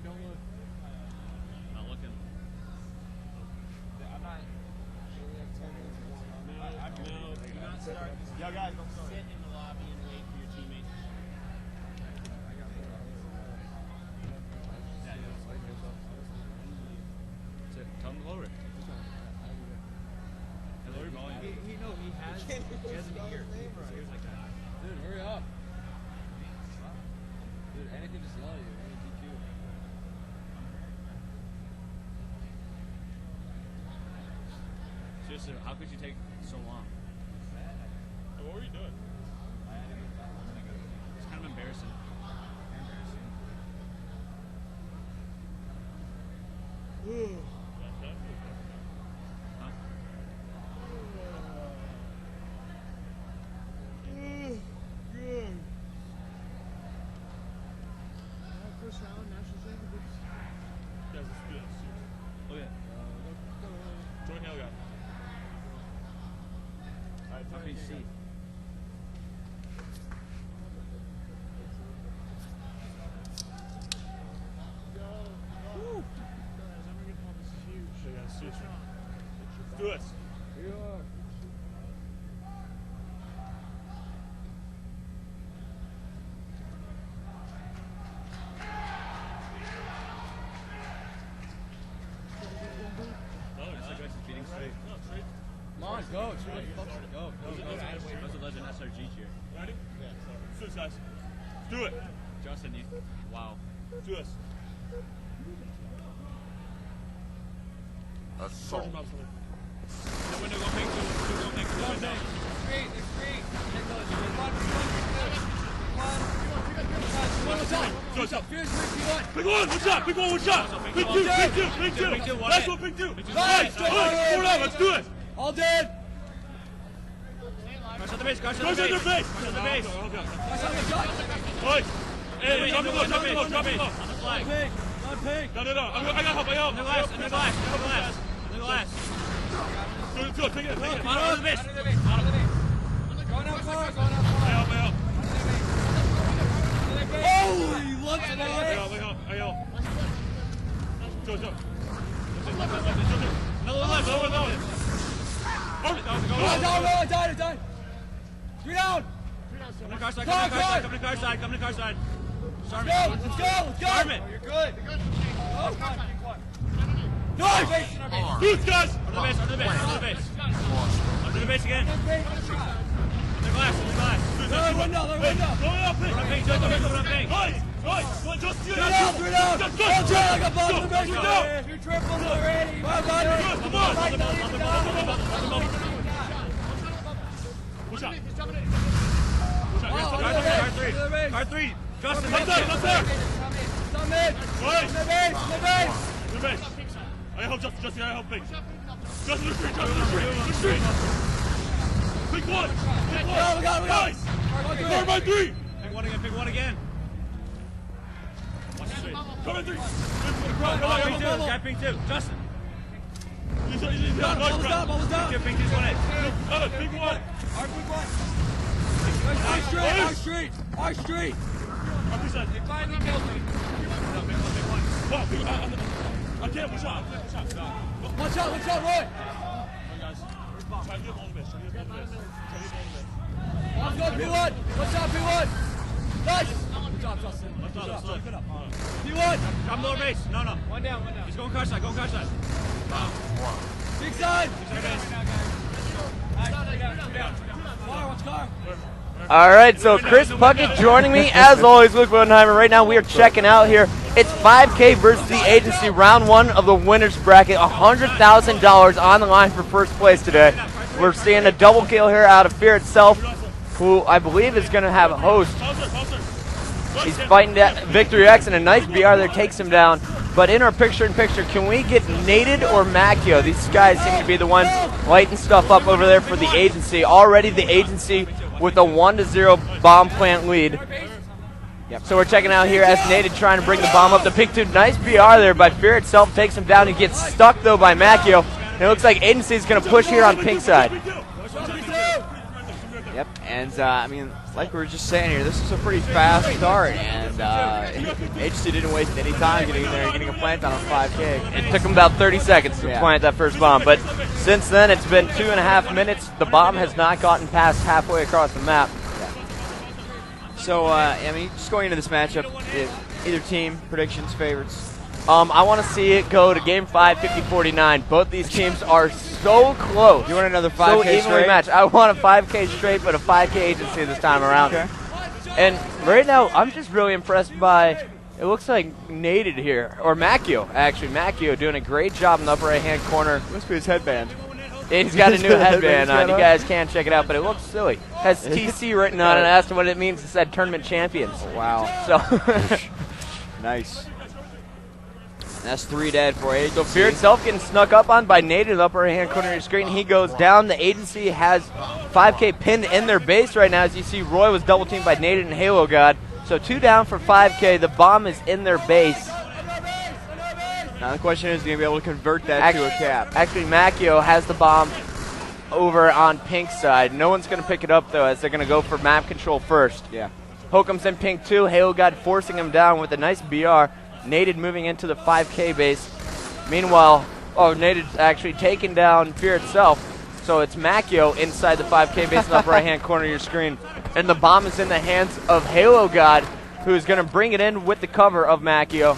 don't look. Not looking. I'm not. No, do not start. Yo, guys, don't start. Sit in the lobby and wait for your teammates. Tell him to lower it. Lower your volume. He has an ear. Ears like that. Dude, hurry up. Dude, anything to slow you. Any DQ. Seriously, how could you take so long? Hey, what were you doing? It's kind of embarrassing. Huh? First round, national championships. Guys, let's do this. Oh yeah. Join Hale, guys. Alright, How can you see? Hey, guys, seriously. Let's do this. Here you are. That's like guys beating straight. No, straight. Come on, go. It's really fucking go. That's a legend SRG cheer. Ready? Yeah. Let's do this, guys. Let's do it. Justin, you. Wow. Let's do this. Assault. Sergeant Bob, something. The window, go pink two. Go pink two. Window. Go, go. Big one shot. Big one shot. Big two. Last one, big two. Nice. Four down. Let's do it. All dead. Crush on the base. Crush on Goes the in their base. face. Crush on the base. Right. Hey, drop it low. Drop it low. On the flag. Pink. Not pink. No. I got help. I got In the help. glass. In the glass. In the glass. In the glass. Do it. Take it. On the base. Going out far. I help. Holy lunch I help. Go. Another one left. Another one. I died. 3 down. Come to car side. Come to car side. Starman. Let's go. Starman. You're good. Nice. Boots, guys. Under the base again. In the glass. Third window. Going up, Run pink. Run pink. Nice. Just do it. 3 down. Go. I got ball in the base. Go. Two triples already. Come on. Watch out. Car three. Justin, Up there. Some mid. Nice. The base. I help Justin. I help Pink. Justin, the street. Big one. We got it. Nice. Third by 3. Pick one again. Watch the straight. Come in 3. Guy pink two. Justin. Bubbles down. Pink two's going in. Big one. Our street. Up his head. I can't. Watch out. Watch out, Roy. Try to get him on the base. Let's go, P1. Watch out, P1. Nice. Good job, Justin. Keep it up. P1. Drop lower base. No. One down. He's going car side. Big side. Watch car. All right, so Chris Puckett joining me, as always, Luke Bodenheimer. Right now we are checking out here. It's 5K versus the agency, round 1 of the winner's bracket. $100,000 on the line for first place today. We're seeing a double kill here out of Fear Itself, who I believe is going to have a host. He's fighting that Victory X, and a nice BR there takes him down. But in our picture-in-picture, can we get Nated or Macchio? These guys seem to be the ones lighting stuff up over there for the agency. Already the agency with a 1-0 bomb plant lead. Yep. So we're checking out here as Nated trying to bring the bomb up. The Pink 2, nice BR there by Fear Itself, takes him down. He gets stuck, though, by Macchio. And it looks like agency is going to push here on Pink side. Yep, and I mean, like we were just saying here, this is a pretty fast start, and HC didn't waste any time getting in there and getting a plant on 5K. It took him about 30 seconds to plant that first bomb, but since then it's been 2.5 minutes. The bomb has not gotten past halfway across the map. So, I mean, just going into this matchup, either team, predictions, favorites? I want to see it go to Game 5, 50-49. Both these teams are so close. You want another 5K so evenly straight? matched. I want a 5K straight, but a 5K agency this time around. Okay. And right now, I'm just really impressed by, it looks like Naded here, or Macchio, actually. Macchio doing a great job in the upper right-hand corner. Must be his headband. He's got a new headband on. You guys can check it out, but it looks silly. Has TC written on it. I asked him what it means. It said Tournament Champions. Oh, wow. So Nice. That's 3 dead for agency. So Fear itself getting snuck up on by Nate in the upper right-hand corner of your screen. He goes down. The agency has 5K pinned in their base right now. As you see, Roy was double teamed by Nate and Halo God. So 2 down for 5K. The bomb is in their base. Now the question is, going to be able to convert that to a cap? Actually, Macchio has the bomb over on Pink's side. No one's going to pick it up, though, as they're going to go for map control first. Yeah. Hokum's in Pink, too. Halo God forcing him down with a nice BR. Naded moving into the 5K base. Meanwhile, Naded's actually taking down Fear itself. So it's Macchio inside the 5K base in the upper right-hand corner of your screen. And the bomb is in the hands of Halo God, who is going to bring it in with the cover of Macchio.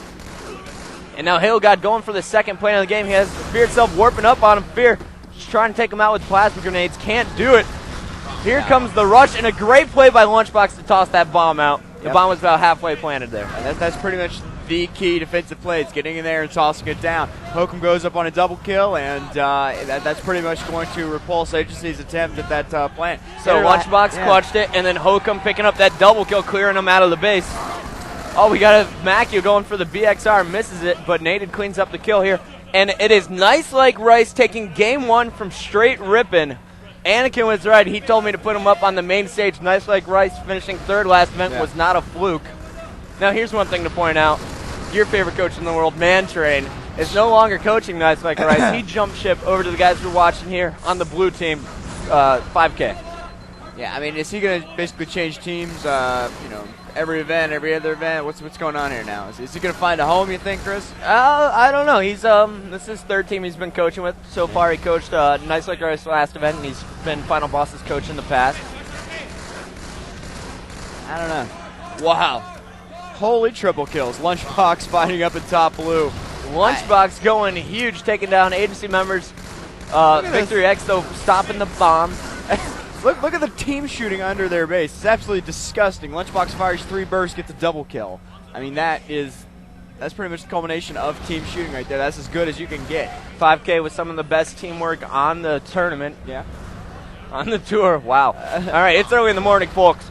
And now Halo God going for the second play of the game. He has Fear itself warping up on him. Fear just trying to take him out with plasma grenades. Can't do it. Here comes the rush, and a great play by Lunchbox to toss that bomb out. The bomb was about halfway planted there. That's pretty much the key defensive play. It's getting in there and tossing it down. Hokum goes up on a double kill, and that's pretty much going to repulse Agency's attempt at that plant. So Lunchbox clutched it, and then Hokum picking up that double kill, clearing him out of the base. Oh, we got a Macchio going for the BXR, misses it, but Naded cleans up the kill here. And it is Nice Like Rice taking game 1 from straight Rippin. Anakin was right. He told me to put him up on the main stage. Nice Like Rice finishing 3rd last event was not a fluke. Now here's one thing to point out. Your favorite coach in the world, Mantrain, is no longer coaching Nice Like Rice. He jumped ship over to the guys we're watching here on the blue team, 5K. Yeah, I mean, is he going to basically change teams, every event, every other event? What's going on here now? Is he going to find a home, you think, Chris? I don't know. He's this is his 3rd team he's been coaching with. So far he coached Nice Like Rice last event, and he's been Final Boss's coach in the past. I don't know. Wow. Holy triple kills. Lunchbox fighting up in top blue. Lunchbox going huge, taking down agency members. Victory X, though, stopping the bomb. Look at the team shooting under their base. It's absolutely disgusting. Lunchbox fires 3 bursts, gets a double kill. I mean, that's pretty much the culmination of team shooting right there. That's as good as you can get. 5K with some of the best teamwork on the tournament. Yeah. On the tour. Wow. All right, it's early in the morning, folks.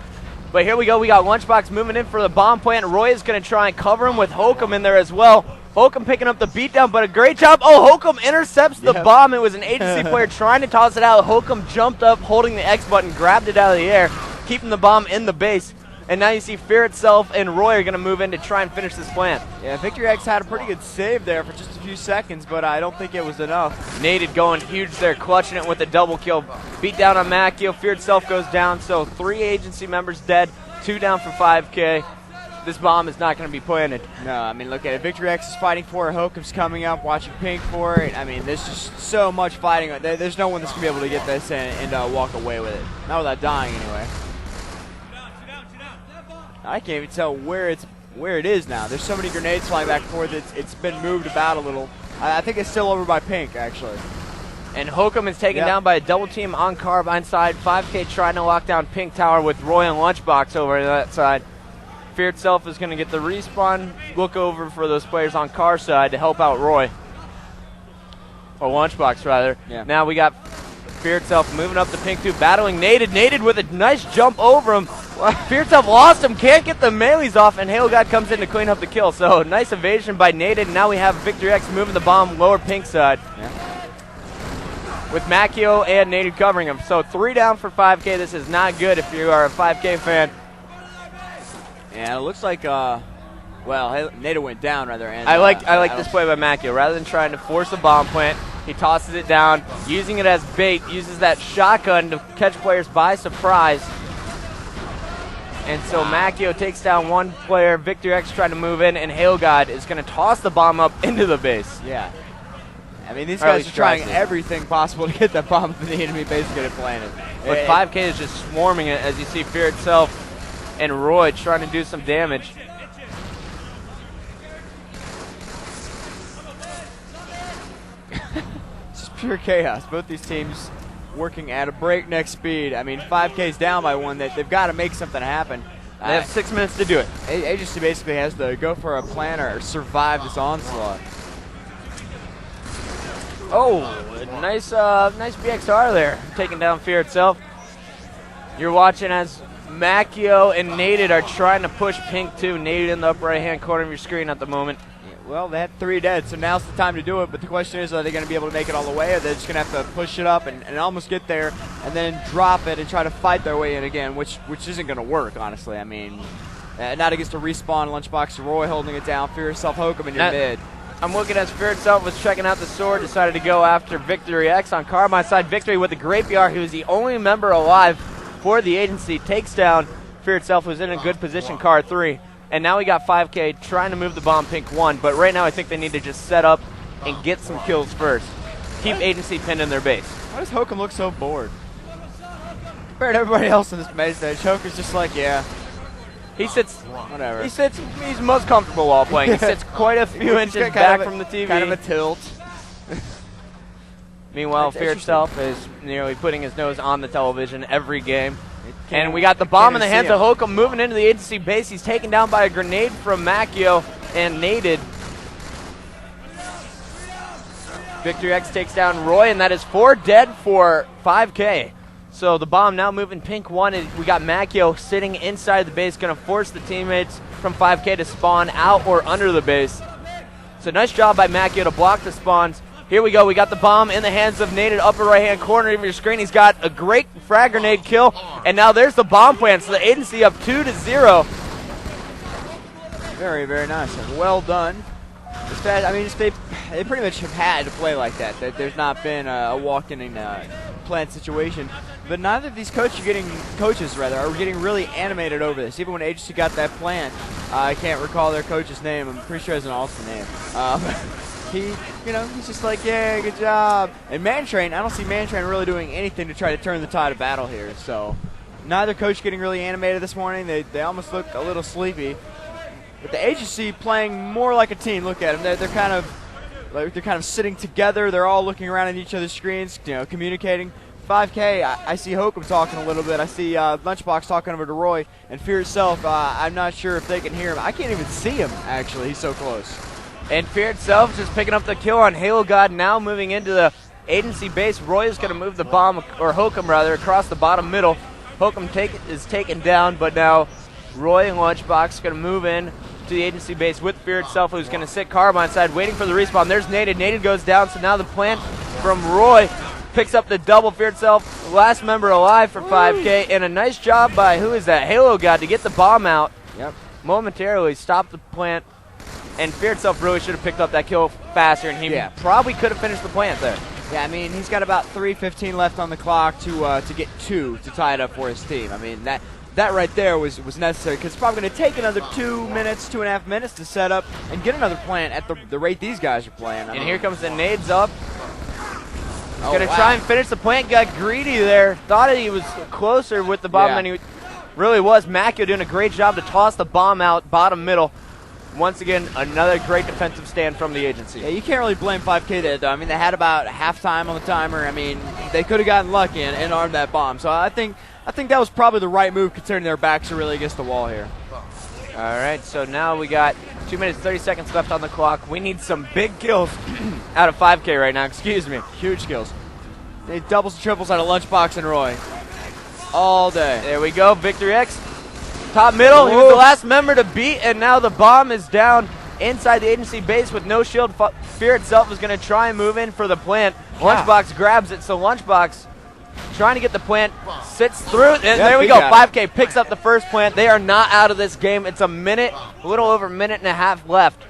But here we go. We got Lunchbox moving in for the bomb plant. Roy is going to try and cover him with Hokum in there as well. Hokum picking up the beatdown, but a great job. Oh, Hokum intercepts the bomb. It was an agency player trying to toss it out. Hokum jumped up, holding the X button, grabbed it out of the air, keeping the bomb in the base. And now you see Fear itself and Roy are going to move in to try and finish this plant. Yeah, Victory X had a pretty good save there for just a few seconds, but I don't think it was enough. Naded going huge there, clutching it with a double kill. Beat down on Macchio. Fear itself goes down, so 3 agency members dead, 2 down for 5K. This bomb is not going to be planted. No, I mean, look at it. Victory X is fighting for it. Hokum's coming up, watching Pink for it. I mean, there's just so much fighting. There's no one that's going to be able to get this and walk away with it. Not without dying, anyway. I can't even tell where it is now. There's so many grenades flying back and forth. It's been moved about a little. I think it's still over by Pink, actually. And Hokum is taken down by a double team on Carbine side. 5K trying to lock down Pink Tower with Roy and Lunchbox over on that side. Fear itself is going to get the respawn, look over for those players on Car side to help out Roy. Or Lunchbox, rather. Yeah. Now we got Fear itself moving up to Pink 2, battling Naded. Naded with a nice jump over him. Fear itself lost him, can't get the melees off, and Halo God comes in to clean up the kill. So nice evasion by Naded. Now we have Victory X moving the bomb lower Pink side. Yeah. With Macchio and Naded covering him. So 3 down for 5K. This is not good if you are a 5K fan. Yeah, it looks like, Naded went down rather. And, I like this play by Macchio. Rather than trying to force a bomb plant, he tosses it down, using it as bait, uses that shotgun to catch players by surprise. And so Macchio takes down one player. Victor X trying to move in, and Hail God is going to toss the bomb up into the base. Yeah. I mean, these Or at guys are least trying tries to. everything possible to get that bomb up in the enemy base and get it planted. But 5K is just swarming it, as you see Fear itself and Roy trying to do some damage. It's just pure chaos. Both these teams working at a breakneck speed. I mean, 5K's down by one. They've got to make something happen. They have 6 minutes to do it. Agency basically has to go for a plan or survive this onslaught. Oh, nice BXR there, taking down Fear itself. You're watching as Macchio and Naded are trying to push Pink 2. Naded in the upper right-hand corner of your screen at the moment. Well, they had 3 dead, so now's the time to do it. But the question is, are they going to be able to make it all the way, or they're just going to have to push it up and almost get there, and then drop it and try to fight their way in again, which isn't going to work, honestly. I mean, not against a respawn Lunchbox. Roy holding it down. Fear yourself, Hokum in your mid. I'm looking as Fear itself was checking out the sword, decided to go after Victory X on Carbine side. Victory with the Great BR, who is the only member alive for the agency, takes down Fear itself, who's in a good position, Car 3. And now we got 5K trying to move the bomb Pink 1, but right now I think they need to just set up and get some kills first. Keep agency pinned in their base. Why does Hokum look so bored? Compared to everybody else in this base stage, Hokum's just like, yeah, He sits, whatever. he's most comfortable while playing. He sits quite a few inches back from the TV. Kind of a tilt. Meanwhile, Fear itself is nearly putting his nose on the television every game. And we got the bomb in the hands of Hokum moving into the agency base. He's taken down by a grenade from Macchio and naded. Victory X takes down Roy, and that is 4 dead for 5K. So the bomb now moving Pink 1, and we got Macchio sitting inside the base, going to force the teammates from 5K to spawn out or under the base. So nice job by Macchio to block the spawns. Here we go. We got the bomb in the hands of Naded, upper right-hand corner of your screen. He's got a great frag grenade kill, and now there's the bomb plant. So the agency up 2-0. Very, very nice. Well done. I mean, they pretty much have had to play like that. There's not been a walk-in plant situation. But neither of these coaches are getting really animated over this. Even when Agency got that plant, I can't recall their coach's name. I'm pretty sure it's an awesome name. He's just like, yeah, good job. And Mantrain, I don't see Mantrain really doing anything to try to turn the tide of battle here. So neither coach getting really animated this morning. They almost look a little sleepy. But the agency playing more like a team. Look at them. They're kind of sitting together. They're all looking around at each other's screens, communicating. 5K, I see Hokum talking a little bit. I see Lunchbox talking over to Roy. And Fear itself, I'm not sure if they can hear him. I can't even see him, actually. He's so close. And Fear itself just picking up the kill on Halo God, now moving into the agency base. Roy is going to move the bomb, or Hokum rather, across the bottom middle. Hokum is taken down, but now Roy and Lunchbox going to move in to the agency base with Fear itself, who's going to sit Carbine side, waiting for the respawn. There's Naded. Naded goes down, so now the plant from Roy picks up the double. Fear itself, last member alive for 5K, and a nice job by, who is that, Halo God, to get the bomb out. Yep. Momentarily stop the plant. And Fear itself really should have picked up that kill faster, and he probably could have finished the plant there. Yeah, I mean, he's got about 3:15 left on the clock to get 2 to tie it up for his team. I mean, that right there was necessary, because it's probably going to take another 2.5 minutes to set up and get another plant at the rate these guys are playing. And here comes the nades up. He's going to try and finish the plant. Got greedy there. Thought he was closer with the bomb than he really was. Macchio doing a great job to toss the bomb out bottom middle. Once again, another great defensive stand from the agency. Yeah, you can't really blame 5K there, though. I mean, they had about half time on the timer. I mean, they could have gotten lucky and armed that bomb. So I think that was probably the right move, considering their backs are really against the wall here. All right, so now we got 2 minutes, 30 seconds left on the clock. We need some big kills out of 5K right now. Excuse me. Huge kills. They need doubles and triples out of Lunchbox and Roy. All day. There we go. Victory X. Top middle, he was the last member to beat, and now the bomb is down inside the agency base with no shield. Fear itself is going to try and move in for the plant. Lunchbox grabs it, so Lunchbox trying to get the plant, sits through it, and there we go. 5K picks up the first plant. They are not out of this game. It's a little over a minute and a half left.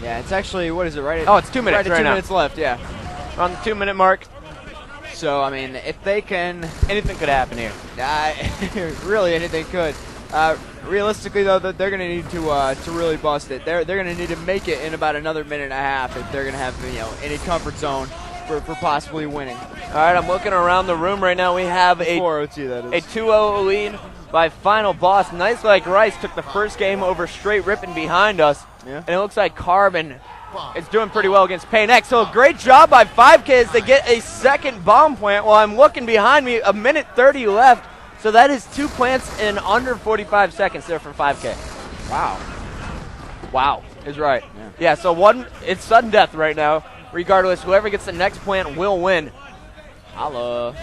Yeah, it's actually, what is it, right? It's 2 minutes right now. 2 minutes left, yeah. On the 2-minute mark. So, I mean, if they can... Anything could happen here. Really, anything could. Realistically, though, that they're going to need to really bust it. They're going to need to make it in about another minute and a half if they're going to have any comfort zone for possibly winning. All right, I'm looking around the room right now. We have a 2-0 lead by Final Boss. Nice Like Rice took the first game over straight Rippin behind us. Yeah. And it looks like Carbon is doing pretty well against Pain X. So a great job by 5K as they get a second bomb plant. While I'm looking behind me, a minute 30 left. So that is 2 plants in under 45 seconds there for 5K. Wow. Wow is right. Yeah, so it's sudden death right now. Regardless, whoever gets the next plant will win. Holla.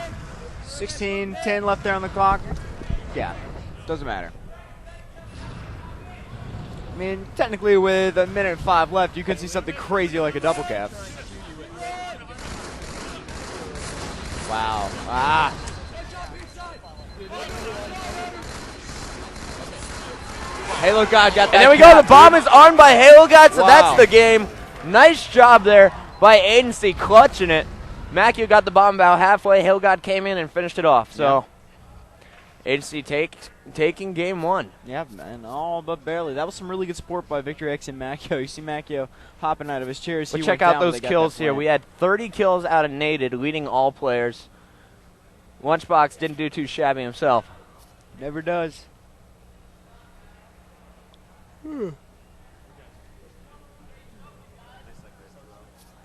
16:10 left there on the clock. Yeah, doesn't matter. I mean, technically with a minute 5 left, you could see something crazy like a double cap. Wow. Ah. Halo God got that. And there we go. The bomb is armed by Halo God, so that's the game. Nice job there by Agency clutching it. Macchio got the bomb about halfway. Halo God came in and finished it off. So Agency taking game 1. Yeah, man, all but barely. That was some really good support by Victor X and Macchio. You see Macchio hopping out of his chair. But check out those kills here. We had 30 kills out of Nated, leading all players. Lunchbox didn't do too shabby himself. Never does.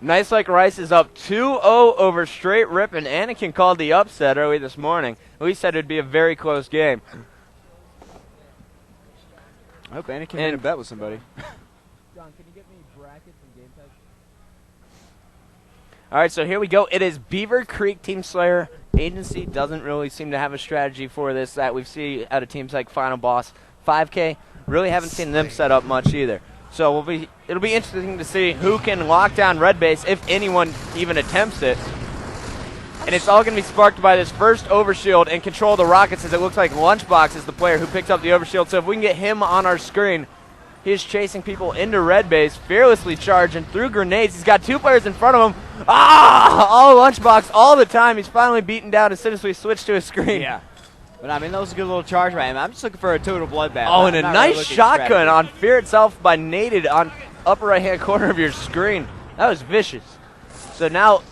Nice Like Rice is up 2-0 over straight Rippin. Anakin called the upset early this morning. We said it would be a very close game. I hope Anakin made a bet with somebody. John, can you get me brackets and game tags? All right, so here we go. It is Beaver Creek Team Slayer. Agency doesn't really seem to have a strategy for this that we've seen out of teams like Final Boss. 5K, really haven't seen them set up much either. So it'll be interesting to see who can lock down red base, if anyone even attempts it. And it's all going to be sparked by this first overshield and control the rockets, as it looks like Lunchbox is the player who picks up the overshield. So if we can get him on our screen, he's chasing people into red base, fearlessly charging through grenades. He's got 2 players in front of him. All Lunchbox all the time. He's finally beaten down as soon as we switch to his screen. Yeah. But I mean, that was a good little charge by him. I'm just looking for a total bloodbath. Oh, and a nice shotgun on Fear Itself by Nated on upper right-hand corner of your screen. That was vicious. So now,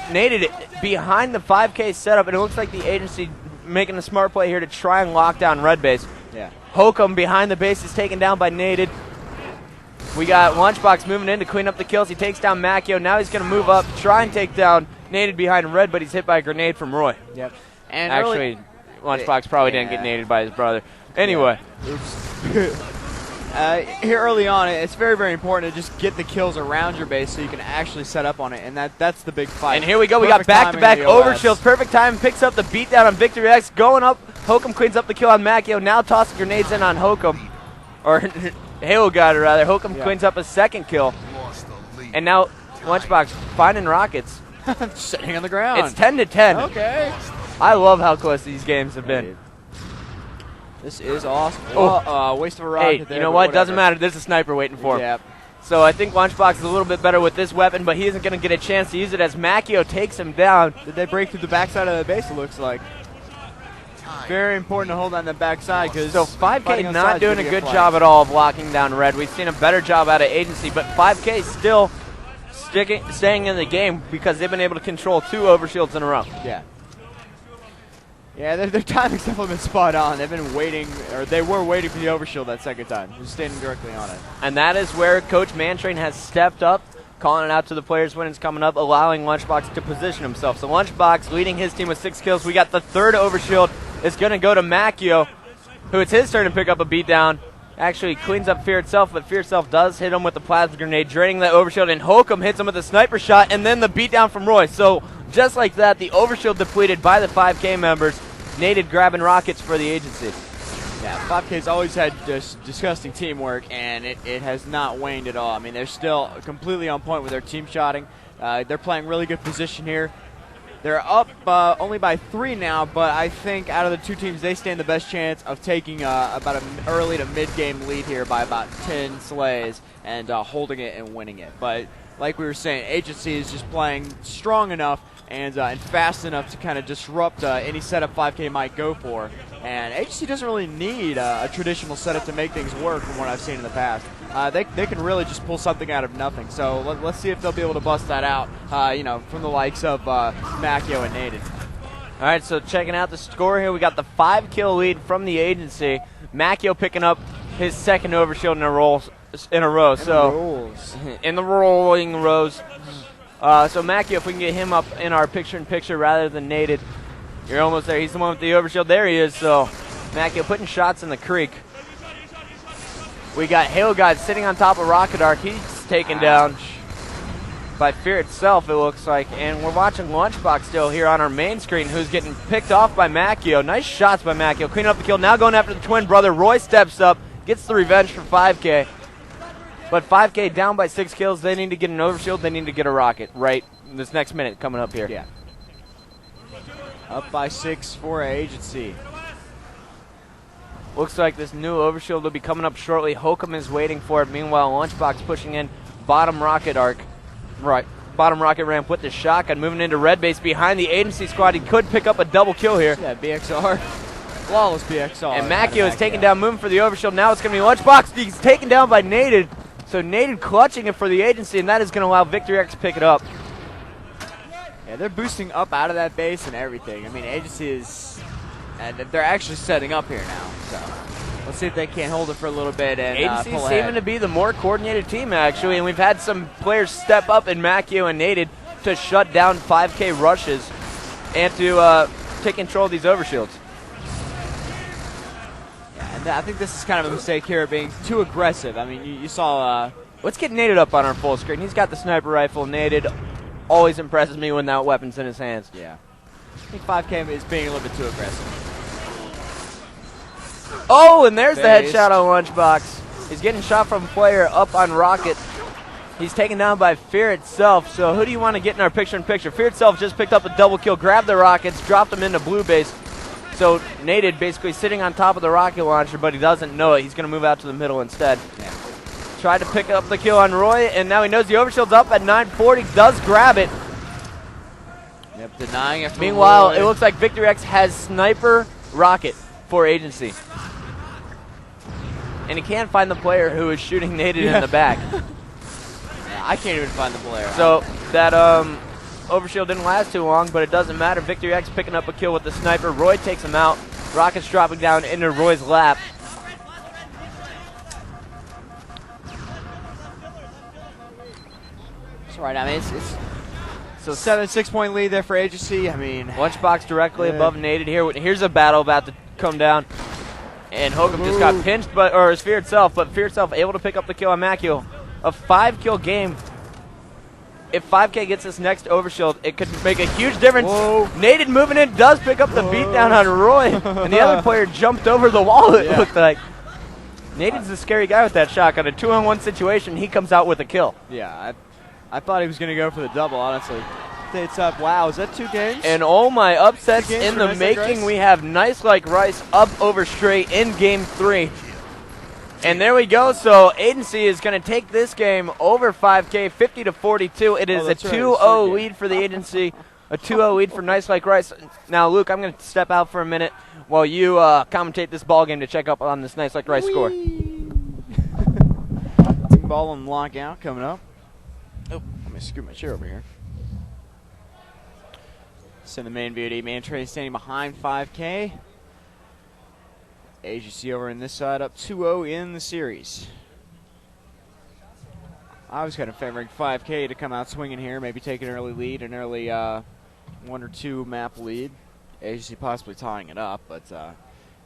Nated behind the 5K setup, and it looks like the Agency making a smart play here to try and lock down red base. Yeah. Hokum behind the base is taken down by Nated. We got Lunchbox moving in to clean up the kills. He takes down Macchio. Now he's going to move up, try and take down Nated behind red, but he's hit by a grenade from Roy. Yep. And actually, Lunchbox probably didn't get naded by his brother. Anyway. Here early on, it's very, very important to just get the kills around your base so you can actually set up on it, and that's the big fight. And here we go. We got back-to-back overshields. Perfect time. Picks up the beatdown on Victory X. Going up. Hokum cleans up the kill on Macchio. Now tossing grenades in on Hokum. Or Halo God, rather. Hokum cleans up a second kill. And now Lunchbox finding rockets. Sitting on the ground. It's 10-10. Okay. I love how close these games have been. This is awesome. Oh, waste of a rocket there. You know what? Doesn't matter. There's a sniper waiting for him. Yep. So I think Lunchbox is a little bit better with this weapon, but he isn't going to get a chance to use it as Macchio takes him down. Did they break through the backside of the base, it looks like. Very important to hold on the backside. So 5K not doing a good job at all of locking down red. We've seen a better job out of Agency, but 5K still staying in the game because they've been able to control 2 overshields in a row. Yeah. Yeah, their timing's definitely been spot on. They've been waiting, or they were waiting for the overshield that second time, just standing directly on it. And that is where Coach Mantrain has stepped up, calling it out to the players when it's coming up, allowing Lunchbox to position himself. So Lunchbox leading his team with 6 kills. We got the third overshield. It's going to go to Macchio, who it's his turn to pick up a beatdown. Actually cleans up Fear Itself, but Fear Itself does hit him with the plasma grenade, draining that overshield, and Hokum hits him with a sniper shot, and then the beatdown from Roy. So just like that, the overshield depleted by the 5K members. Nated grabbing rockets for the Agency. Yeah, 5K's always had just disgusting teamwork, and it has not waned at all. I mean, they're still completely on point with their team shotting. They're playing really good position here. They're up only by 3 now, but I think out of the 2 teams, they stand the best chance of taking about an early to mid-game lead here by about 10 slays and holding it and winning it. But like we were saying, Agency is just playing strong enough and fast enough to kind of disrupt any setup 5K might go for. And Agency doesn't really need a traditional setup to make things work from what I've seen in the past. They can really just pull something out of nothing. So let's see if they'll be able to bust that out, from the likes of Macchio and Naded. All right, so checking out the score here, we got the 5-kill lead from the Agency. Macchio picking up his second overshield in a row. So in the rolling rows. So Macchio, if we can get him up in our picture-in-picture rather than Naded, you're almost there. He's the one with the overshield. There he is. So Macchio putting shots in the creek. We got Halo Guy sitting on top of Rocket Arc. He's taken down by Fear itself, it looks like. And we're watching Lunchbox still here on our main screen, who's getting picked off by Macchio. Nice shots by Macchio. Cleaning up the kill. Now going after the twin brother. Roy steps up, gets the revenge for 5K. But 5K down by 6 kills. They need to get an overshield. They need to get a rocket right this next minute coming up here. Yeah. Up by 6 for Agency. Looks like this new overshield will be coming up shortly. Hokum is waiting for it. Meanwhile, Lunchbox pushing in bottom rocket arc. Right. Bottom rocket ramp with the shotgun. Moving into red base behind the Agency squad. He could pick up a double kill here. Yeah, BXR. Flawless BXR. And Macchio is taken down, moving for the overshield. Now it's going to be Lunchbox. He's taken down by Naded. So Naded clutching it for the Agency, and that is going to allow Victory X to pick it up. Yeah, they're boosting up out of that base and everything. I mean, Agency is... And they're actually setting up here now. So let's see if they can't hold it for a little bit and Agency pull seeming ahead. to be the more coordinated team, actually. And we've had some players step up in Macchio and Naded to shut down 5K rushes and to take control of these overshields. Yeah, and I think this is kind of a mistake here, being too aggressive. I mean, you saw... Let's get Naded up on our full screen. He's got the sniper rifle. Naded always impresses me when that weapon's in his hands. Yeah. I think 5K is being a little bit too aggressive. Oh, and there's the headshot on Lunchbox. He's getting shot from a player up on Rocket. He's taken down by Fear itself. So who do you want to get in our picture-in-picture? Fear itself just picked up a double kill, grabbed the rockets, dropped them into blue base. So Naded basically sitting on top of the rocket launcher, but he doesn't know it. He's going to move out to the middle instead. Yeah. Tried to pick up the kill on Roy, and now he knows the overshield's up at 940. Does grab it. Yep, denying it. Meanwhile, it looks like Victory X has sniper rocket for Agency. And he can't find the player who is shooting Naded in the back. Yeah, I can't even find the player. So that overshield didn't last too long, but it doesn't matter. Victory X picking up a kill with the sniper. Roy takes him out. Rocket's dropping down into Roy's lap. That's right. I mean, it's so 7-6 point lead there for Agency. I mean, Lunchbox directly above Naded here. Here's a battle about to come down. And Hokum just got pinched, or his Fear itself, but Fear itself able to pick up the kill on Macchio. A 5-kill game. If 5K gets this next overshield, it could make a huge difference. Whoa. Naded moving in, does pick up the beatdown on Roy, and the other player jumped over the wall, it looked like. Naded's a scary guy with that shotgun. A 2-on-1 situation, he comes out with a kill. Yeah, I thought he was going to go for the double, honestly. It's up. Wow, is that 2 games? And oh my, upsets games in for the Nice Like making. Rice? We have Nice Like Rice up over Stray in game 3. And there we go. So Agency is going to take this game over 5K, 50-42. It is a 2-0 lead for the Agency, a 2-0 lead for Nice Like Rice. Now, Luke, I'm going to step out for a minute while you commentate this ball game to check up on this Nice Like Rice score. Team ball and lockout coming up. Oh, let me scoot my chair over here. Send the main VOD. Man Trey standing behind 5K. Agency over in this side up 2-0 in the series. I was kind of favoring 5K to come out swinging here, maybe take an early lead, an early 1 or 2 map lead. Agency possibly tying it up, but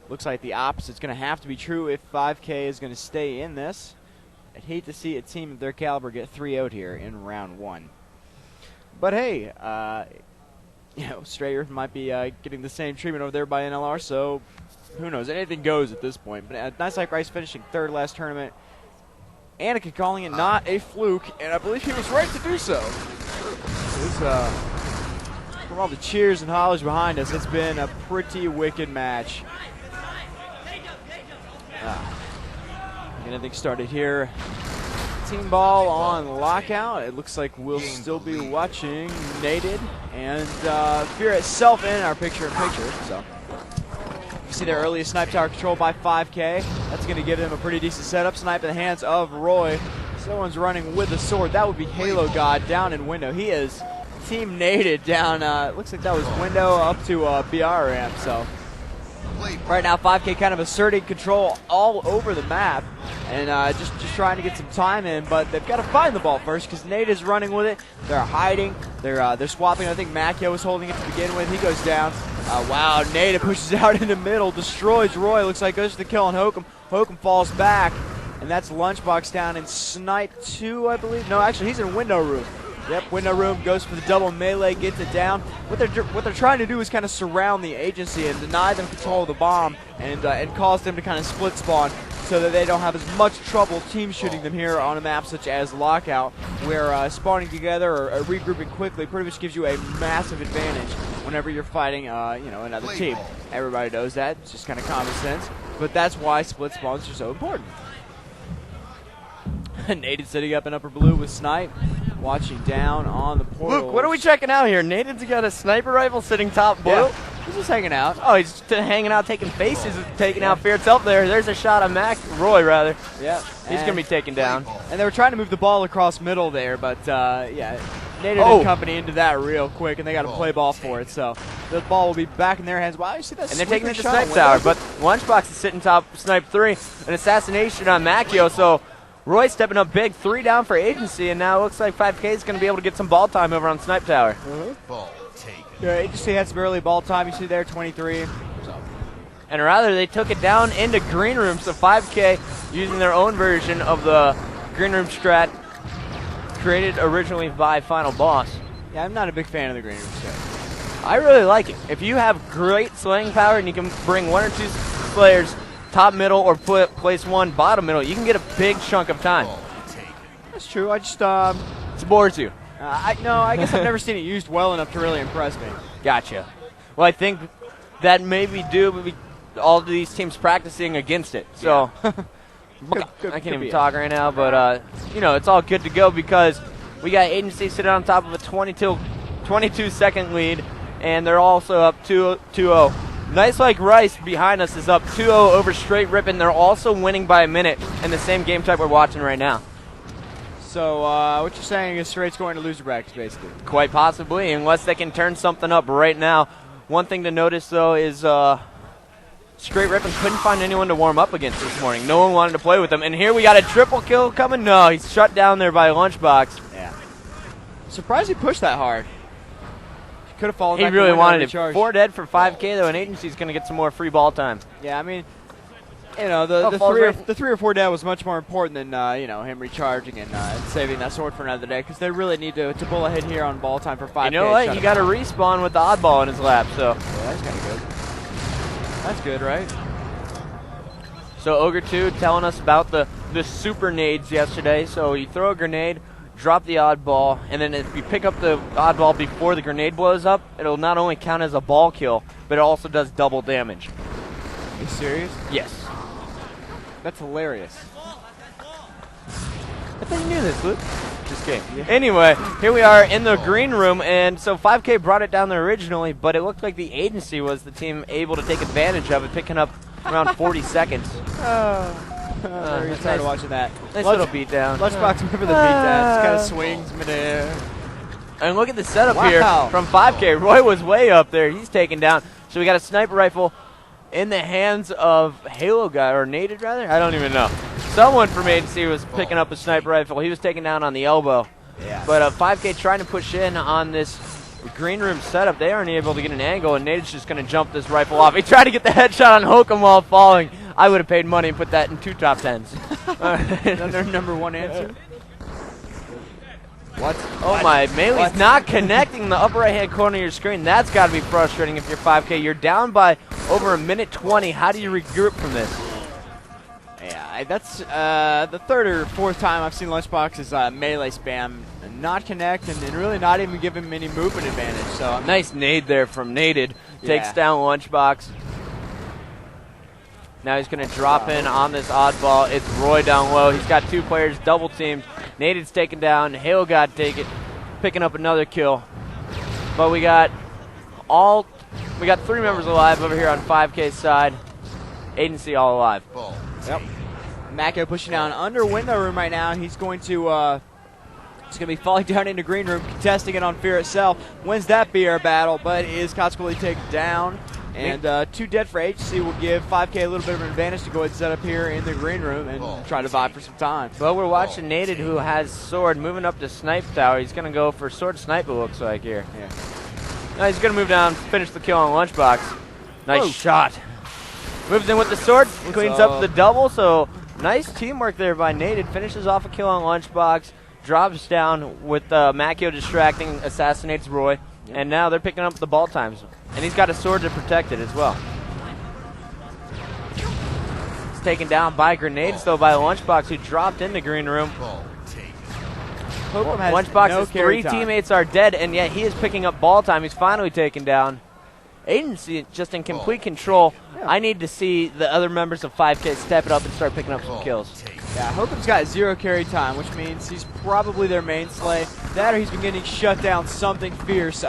looks like the opposite's going to have to be true if 5K is going to stay in this. I'd hate to see a team of their caliber get 3-0'd here in round 1. But hey, Stray Earth might be getting the same treatment over there by NLR, so who knows? Anything goes at this point. But Nice Like Rice finishing 3rd last tournament. Anakin calling it not a fluke, and I believe he was right to do so. From all the cheers and hollers behind us, it's been a pretty wicked match. Anything started here. Team ball on lockout. It looks like we'll still be watching Naded and Fear itself in our picture-in-picture. So You see their earliest snipe tower controlled by 5K. That's going to give them a pretty decent setup. Snipe in the hands of Roy. Someone's running with the sword. That would be Halo God down in window. He is team naded down. Looks like that was window up to BR ramp. So right now 5K kind of asserting control all over the map and just trying to get some time in, but they've got to find the ball first because Nate is running with it. They're hiding. They're swapping. I think Macchio was holding it to begin with. He goes down. Wow, Nate pushes out in the middle, destroys Roy. Looks like goes for the kill on Hokum. Hokum falls back, and that's Lunchbox down in Snipe 2, I believe. No, actually, he's in window room. Yep, window room, goes for the double melee, gets it down. What they're trying to do is kind of surround the agency and deny them control of the bomb and cause them to kind of split spawn so that they don't have as much trouble team shooting them here on a map such as Lockout, where spawning together or regrouping quickly pretty much gives you a massive advantage whenever you're fighting another team. Everybody knows that. It's just kind of common sense. But that's why split spawns are so important. Nate is sitting up in upper blue with Snipe, watching down on the portal. Luke, what are we checking out here? Nathan's got a sniper rifle sitting top blue. Yeah, he's just hanging out. Oh, he's just hanging out, taking faces, taking out fear. It's up there. There's a shot of Roy, rather. Yeah. He's going to be taken down. And they were trying to move the ball across middle there, but yeah, Nate and company into that real quick, and they got to play ball for it. So the ball will be back in their hands. Wow, you see that? And they're taking it to Snipe Tower, but Lunchbox is sitting top Snipe 3. An assassination on Macchio, so Roy stepping up big, 3 down for agency, and now it looks like 5K is going to be able to get some ball time over on Snipe Tower. Ball taken. Yeah, agency had some early ball time. You see there, 23. And rather, they took it down into green room, so 5K using their own version of the green room strat created originally by Final Boss. Yeah, I'm not a big fan of the green room strat. I really like it. If you have great slaying power and you can bring 1 or 2 players top middle or place 1 bottom middle, you can get a big chunk of time. That's true. I just it bores you. I guess I've never seen it used well enough to really impress me. Gotcha. Well, I think that may be due to all of these teams practicing against it. So I can't even talk right now, but it's all good to go because we got agency sitting on top of a 22-second lead, and they're also up 2-0. Nice Like Rice behind us is up 2-0 over Straight Rippin. They're also winning by a minute in the same game type we're watching right now. So what you're saying is Straight's going to loser brackets, basically. Quite possibly, unless they can turn something up right now. One thing to notice, though, is Straight Rippin couldn't find anyone to warm up against this morning. No one wanted to play with him. And here we got a triple kill coming. No, he's shut down there by Lunchbox. Yeah. Surprised he pushed that hard. Could have fallen back. He really wanted it. 4 dead for 5K, though, and agency's going to get some more free ball time. Yeah, I mean, the 3 or 4 dead was much more important than him recharging and saving that sword for another day, because they really need to pull ahead here on ball time for 5K. You know what? He got a respawn with the oddball in his lap, so. Yeah, that's kind of good. That's good, right? So Ogre 2 telling us about the super nades yesterday. So you throw a grenade, drop the oddball, and then if you pick up the oddball before the grenade blows up, it'll not only count as a ball kill, but it also does double damage. Are you serious? Yes. That's hilarious. I thought you knew this, Luke. Just kidding. Yeah. Anyway, here we are in the green room, and so 5K brought it down there originally, but it looked like the agency was the team able to take advantage of it, picking up around 40 seconds. Very tired of watching that. Nice little beatdown. Lunchbox, remember the beatdown. Just kind of swings midair. And look at the setup here from 5K. Roy was way up there. He's taken down. So we got a sniper rifle in the hands of Halo guy, or Naded rather? I don't even know. Someone from agency was picking up a sniper rifle. He was taken down on the elbow. Yeah. But 5K trying to push in on this green room setup. They aren't able to get an angle, and Naded's just going to jump this rifle off. He tried to get the headshot on Hokum while falling. I would have paid money and put that in 2 top 10s. Another number 1 answer. What? Oh my, melee's not connecting the upper right hand corner of your screen. That's got to be frustrating if you're 5K. You're down by over 1:20. How do you regroup from this? Yeah, that's the 3rd or 4th time I've seen Lunchbox's melee spam not connect and really not even give him any movement advantage. So nice nade there from Naded. Takes down Lunchbox. Now he's going to drop in on this oddball. It's Roy down low. He's got 2 players double teamed. Naded's taken down. Hale got picking up another kill. But we got all We got 3 members alive over here on 5K side. Agency all alive. Yep. Macco pushing down under window room right now. He's going to be falling down into green room, contesting it on Fear itself. Wins that BR battle, but is consequently taken down. And 2 dead for HC will give 5K a little bit of an advantage to go ahead and set up here in the green room and try to vie for some time. Well, we're watching Nated, who has sword, moving up to snipe tower. He's going to go for sword snipe, it looks like here. Yeah. Now he's going to move down, finish the kill on Lunchbox. Nice shot. Moves in with the sword, cleans up the double, so nice teamwork there by Nated. Finishes off a kill on Lunchbox, drops down with Macchio distracting, assassinates Roy. And now they're picking up the ball times. And he's got a sword to protect it as well. He's taken down by grenades, though, by Lunchbox, who dropped into green room. Lunchbox's 3 teammates are dead, and yet he is picking up ball time. He's finally taken down. Agency just in complete control. I need to see the other members of 5K step it up and start picking up some kills. Yeah, Hokum's got 0 carry time, which means he's probably their main slay. That or he's been getting shut down something fierce,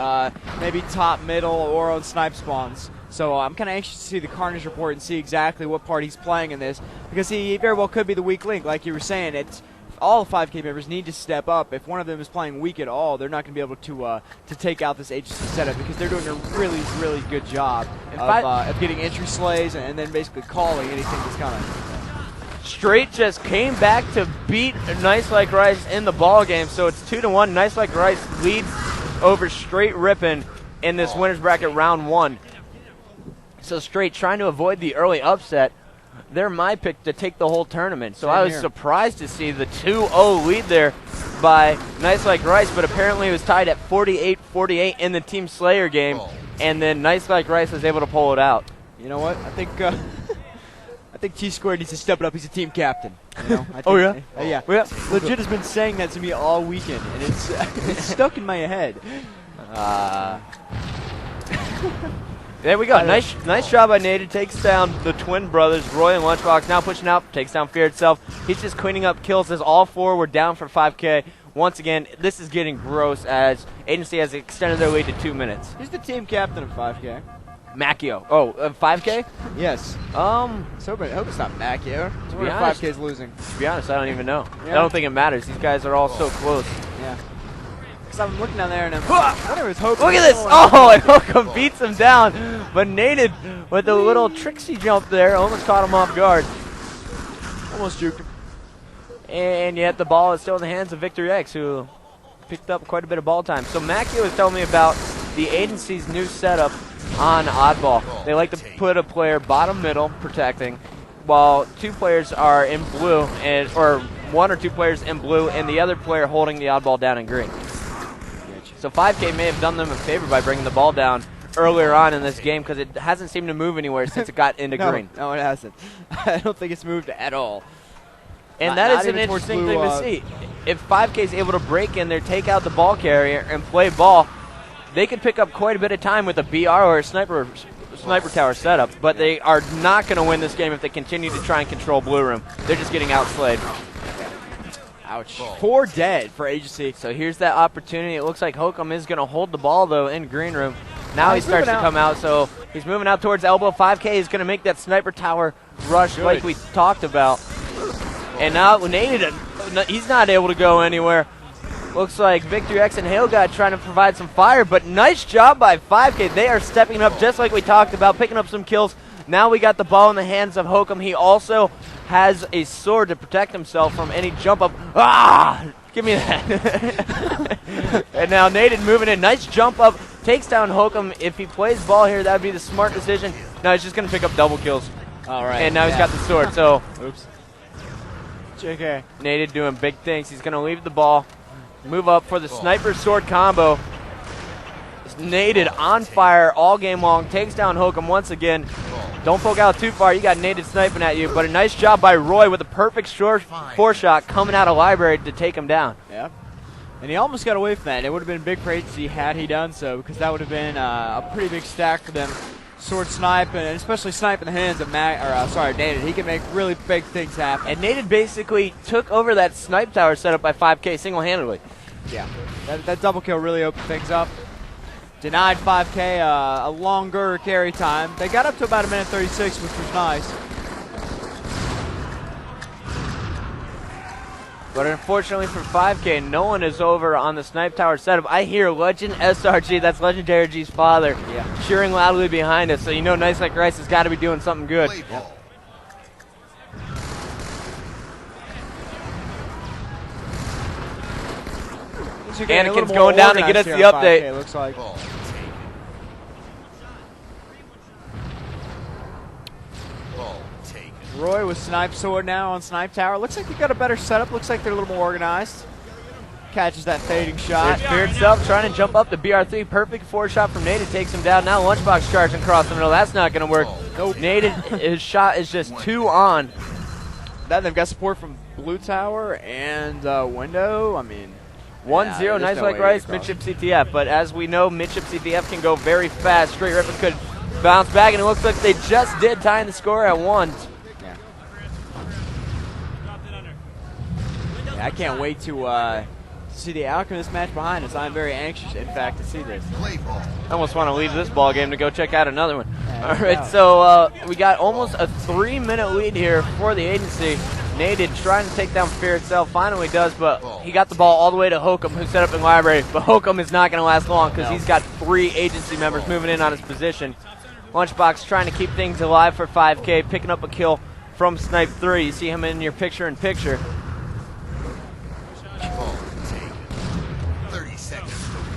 maybe top, middle, or on snipe spawns. So I'm kind of anxious to see the Carnage report and see exactly what part he's playing in this, because he very well could be the weak link. Like you were saying, it's all 5K members need to step up. If one of them is playing weak at all, they're not going to be able to take out this agency setup, because they're doing a really, really good job of getting entry slays and then basically calling anything that's coming. Straight just came back to beat Nice Like Rice in the ball game, so it's 2-1. Nice Like Rice leads over Straight Rippin in this winners bracket round 1. So Straight trying to avoid the early upset. They're my pick to take the whole tournament. So I was surprised to see the 2-0 lead there by Nice Like Rice, but apparently it was tied at 48-48 in the Team Slayer game, and then Nice Like Rice was able to pull it out. You know what? I think Tsquared needs to step it up. He's a team captain. You know? Oh, yeah? Yeah. Legit has been saying that to me all weekend, and it's stuck in my head. There we go. Nice job by Nated. Takes down the twin brothers, Roy and Lunchbox. Now pushing out. Takes down Fear itself. He's just cleaning up kills as all 4 were down for 5K. Once again, this is getting gross as Agency has extended their lead to 2 minutes. Who's the team captain of 5K? Macchio. Oh, 5K? Yes. I hope it's not Macchio. To be honest, 5K's losing. To be honest, I don't even know. Yeah. I don't think it matters. These guys are all so close. Yeah. Because I'm looking down there and whatever his hope. Look at this! Oh, and Hokum beats him down. But Nated with a little tricksy jump there almost caught him off guard. Almost juked him. And yet the ball is still in the hands of Victor X, who picked up quite a bit of ball time. So Macchio was telling me about the agency's new setup on oddball. They like to put a player bottom middle protecting, while 2 players are in blue, or 1 or 2 players in blue, and the other player holding the oddball down in green. So 5K may have done them a favor by bringing the ball down earlier on in this game, because it hasn't seemed to move anywhere since it got into green. No, it hasn't. I don't think it's moved at all. And that is an interesting thing to see. If 5K is able to break in there, take out the ball carrier, and play ball, they could pick up quite a bit of time with a BR or a sniper tower setup, but they are not going to win this game if they continue to try and control blue room. They're just getting outslayed. Ouch. 4 dead for Agency. So here's that opportunity. It looks like Hokum is going to hold the ball, though, in green room. Now he starts to come out, so he's moving out towards elbow. 5K is going to make that sniper tower rush like we talked about. And now Nated, he's not able to go anywhere. Looks like Victor X and Hailguy trying to provide some fire, but nice job by 5K. They are stepping up just like we talked about, picking up some kills. Now we got the ball in the hands of Hokum. He also has a sword to protect himself from any jump up. Ah! Give me that. And now Nated moving in. Nice jump up. Takes down Hokum. If he plays ball here, that would be the smart decision. No, he's just going to pick up double kills. All right. And now he's got the sword. So, oops. JK. Nated doing big things. He's going to leave the ball. Move up for the sniper sword combo. Nated on fire all game long. Takes down Hokum once again. Don't poke out too far. You got Nated sniping at you. But a nice job by Roy with a perfect short 4-shot coming out of library to take him down. Yeah. And he almost got away from that. It would have been big for Agency had he done so, because that would have been a pretty big stack for them. Sword snipe, and especially snipe in the hands of Nated. He can make really big things happen. And Nated basically took over that snipe tower set up by 5K single-handedly. Yeah, that double kill really opened things up. Denied 5K, a longer carry time. They got up to about 1:36, which was nice. But unfortunately for 5K, no one is over on the Snipe Tower setup. I hear Legend SRG, that's Legendary G's father, cheering loudly behind us. So you know Nice Like Rice has got to be doing something good. Yep. Anakin's going down to get us the update. 5K, looks like. Roy with Snipe Sword now on Snipe Tower. Looks like they got a better setup. Looks like they're a little more organized. Catches that fading shot. Tsquared self trying to jump up the BR3. Perfect 4-shot from Nate. It takes him down. Now Lunchbox charging across the middle. That's not going to work. Nope. Nate, his shot is just 2 on. Then they've got support from Blue Tower and Window. I mean, 1-0, Nice Like Rice, midship CTF. But as we know, midship CTF can go very fast. Straight Rippin could bounce back, and it looks like they just did, tying the score at 1. I can't wait to see the outcome of this match behind us. I'm very anxious, in fact, to see this. I almost want to leave this ball game to go check out another one. All right, so we got almost a 3-minute lead here for the agency. Naded trying to take down Fear itself, finally does, but he got the ball all the way to Hokum, who set up in library. But Hokum is not going to last long because he's got 3 agency members moving in on his position. Lunchbox trying to keep things alive for 5K, picking up a kill from Snipe 3. You see him in your picture-in-picture.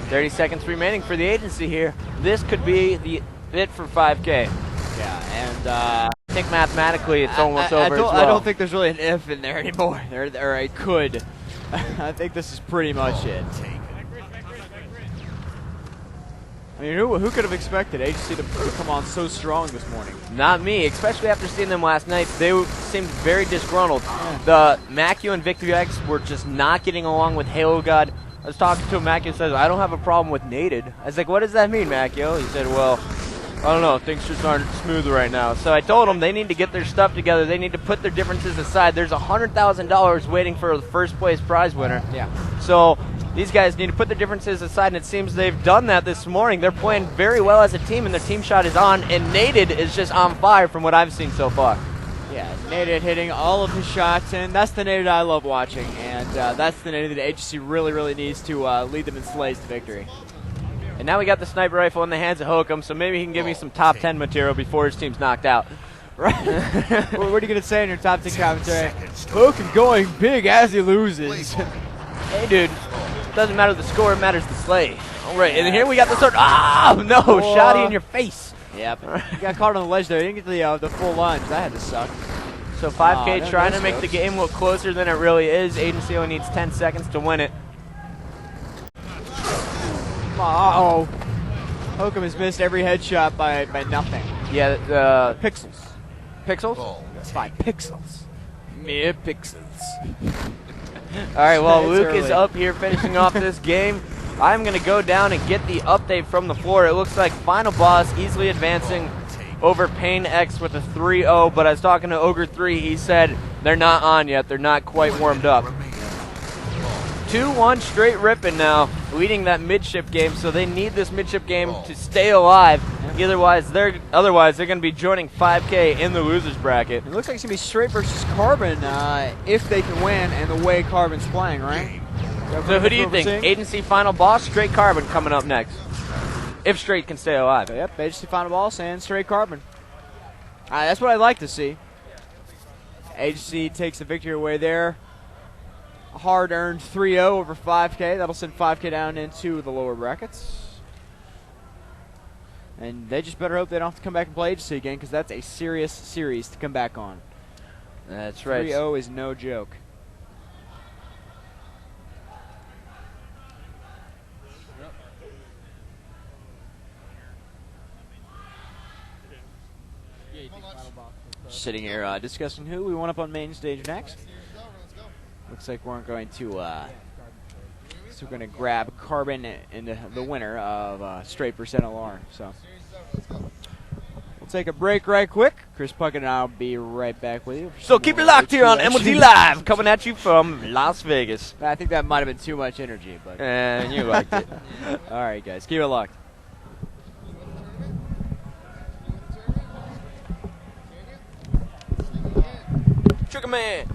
30 seconds remaining for the agency here. This could be it for 5K. Yeah, and I think mathematically it's almost over as well. I don't think there's really an if in there anymore. Or I could. I think this is pretty much it. I mean, who could have expected agency to come on so strong this morning? Not me, especially after seeing them last night. They seemed very disgruntled. The Mackie and Victory X were just not getting along with Halo God. I was talking to him, Mackie says, I don't have a problem with Naded. I was like, what does that mean, Macchio? He said, well, I don't know, things just aren't smooth right now. So I told them they need to get their stuff together. They need to put their differences aside. There's $100,000 waiting for the first place prize winner. Yeah. So these guys need to put their differences aside, and it seems they've done that this morning. They're playing very well as a team, and their team shot is on, and Naded is just on fire from what I've seen so far. Yeah, Naded hitting all of his shots, and that's the Naded I love watching, and that's the Naded that agency really needs to lead them in slays to victory. And now we got the sniper rifle in the hands of Hokum, so maybe he can give me some top 10 material before his team's knocked out. Right? What are you going to say in your top 10 commentary? Hokum going big as he loses. Hey, dude, it doesn't matter the score, it matters the slay. All right, and here we got the third. Oh, no, shotty in your face. Yep. You got caught on the ledge there. You didn't get the full lunge. That had to suck. So 5K trying to make the game look closer than it really is. Agency only needs 10 seconds to win it. Uh-oh. Hokum has missed every headshot by nothing. Yeah, Pixels. Pixels? By pixels. Mere pixels. All right, well, Luke is up here finishing off this game. I'm going to go down and get the update from the floor. It looks like Final Boss easily advancing over Pain X with a 3-0, but I was talking to Ogre 3. He said they're not on yet. They're not quite warmed up. 2-1 straight Rippin now, leading that midship game, so they need this midship game to stay alive. Otherwise, they're going to be joining 5K in the losers bracket. It looks like it's going to be straight versus Carbon if they can win and the way Carbon's playing, right? So who do you think? Agency Final Boss, Straight Carbon coming up next. If Straight can stay alive. Yep, Agency Final Boss and Straight Carbon. That's what I'd like to see. Agency takes the victory away there. A hard-earned 3-0 over 5K. That'll send 5K down into the lower brackets. And they just better hope they don't have to come back and play Agency again, because that's a serious series to come back on. That's right. 3-0 is no joke. Sitting here discussing who we want up on main stage next. Looks like we're going to so we're going to grab Carbon and the winner of Straight Percent LR. So we'll take a break right quick. Chris Puckett and I'll be right back with you. So keep it locked here on MLG Live, coming at you from Las Vegas. I think that might have been too much energy, but and you liked it. All right, guys, keep it locked. Trigger Man.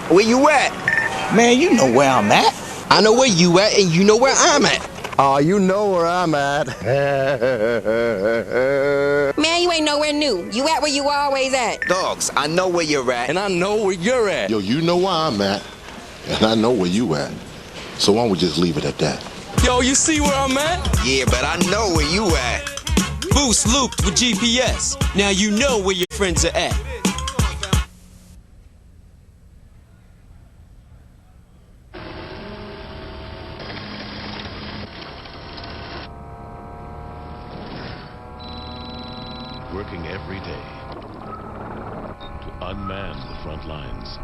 Where you at? Man, you know where I'm at. I know where you at, and you know where I'm at. Oh, you know where I'm at. Man, you ain't nowhere new. You at where you always at. Dogs, I know where you're at. And I know where you're at. Yo, you know where I'm at, and I know where you at. So why don't we just leave it at that? Yo, you see where I'm at? Yeah, but I know where you at. Boost looped with GPS. Now you know where your friends are at. Working every day to unman the front lines.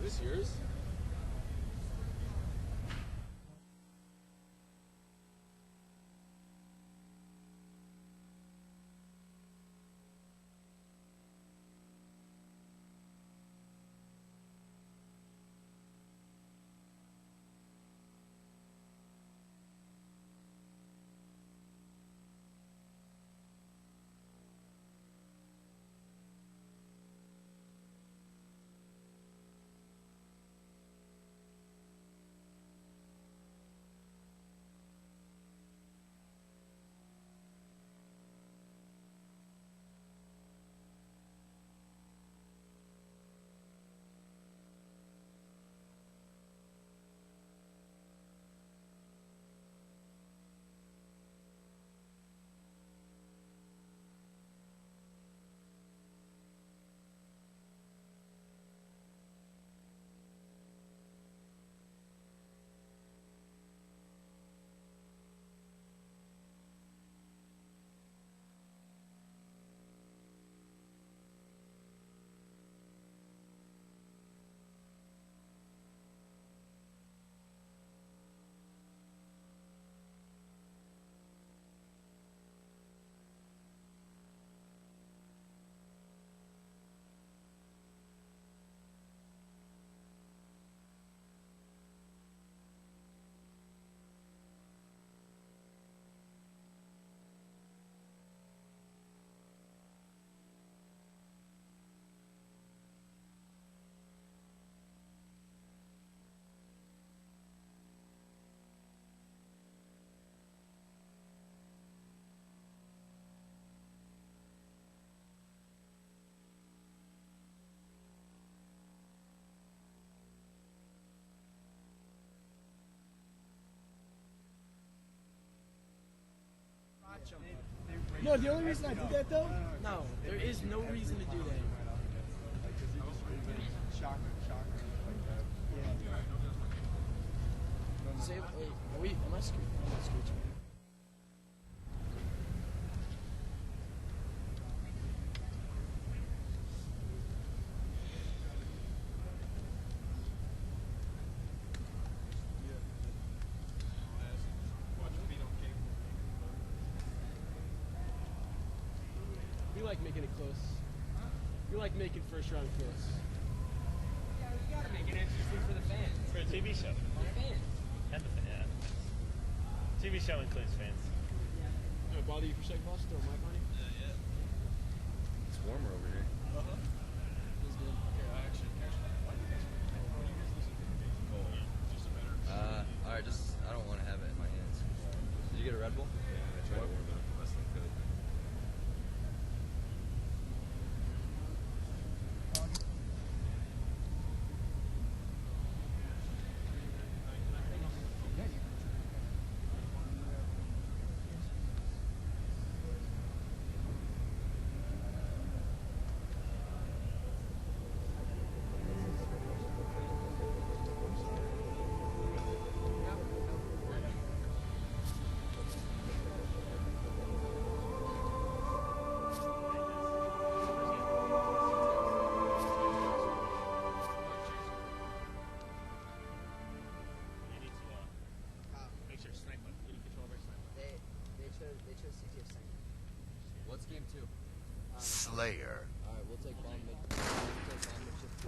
Is this yours? No, the only reason I did that though? No, there is no reason to do that. Say, wait, are we, am I screwed? I'm not screwed. You like making it close. You like making first round close. Yeah, you gotta make it interesting for the fans. For a TV show. For the fans. And the yeah. TV show includes fans. Did it bother you for second boss? Throw my money? Yeah. It's warmer over here. Uh-huh. Feels good. Yeah, I actually why do you guys what do you guys listen to? Just a matter of Alright, I don't want to have it in my hands. Did you get a Red Bull? Yeah, I tried to warm it up the best I could. What's game 2? Slayer. Alright, we'll take bomb mid. We'll take bomb mid shift.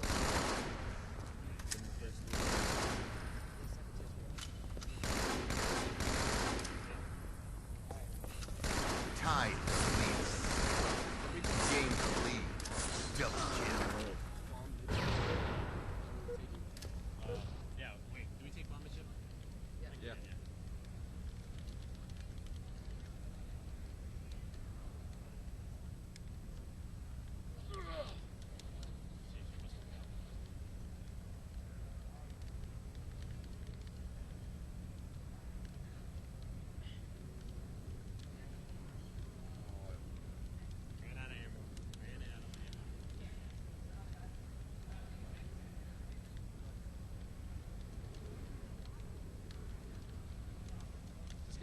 In the first 3. Tide sleeps. Game complete. Double kill. Yeah, wait, do we take bomb ship? Yeah.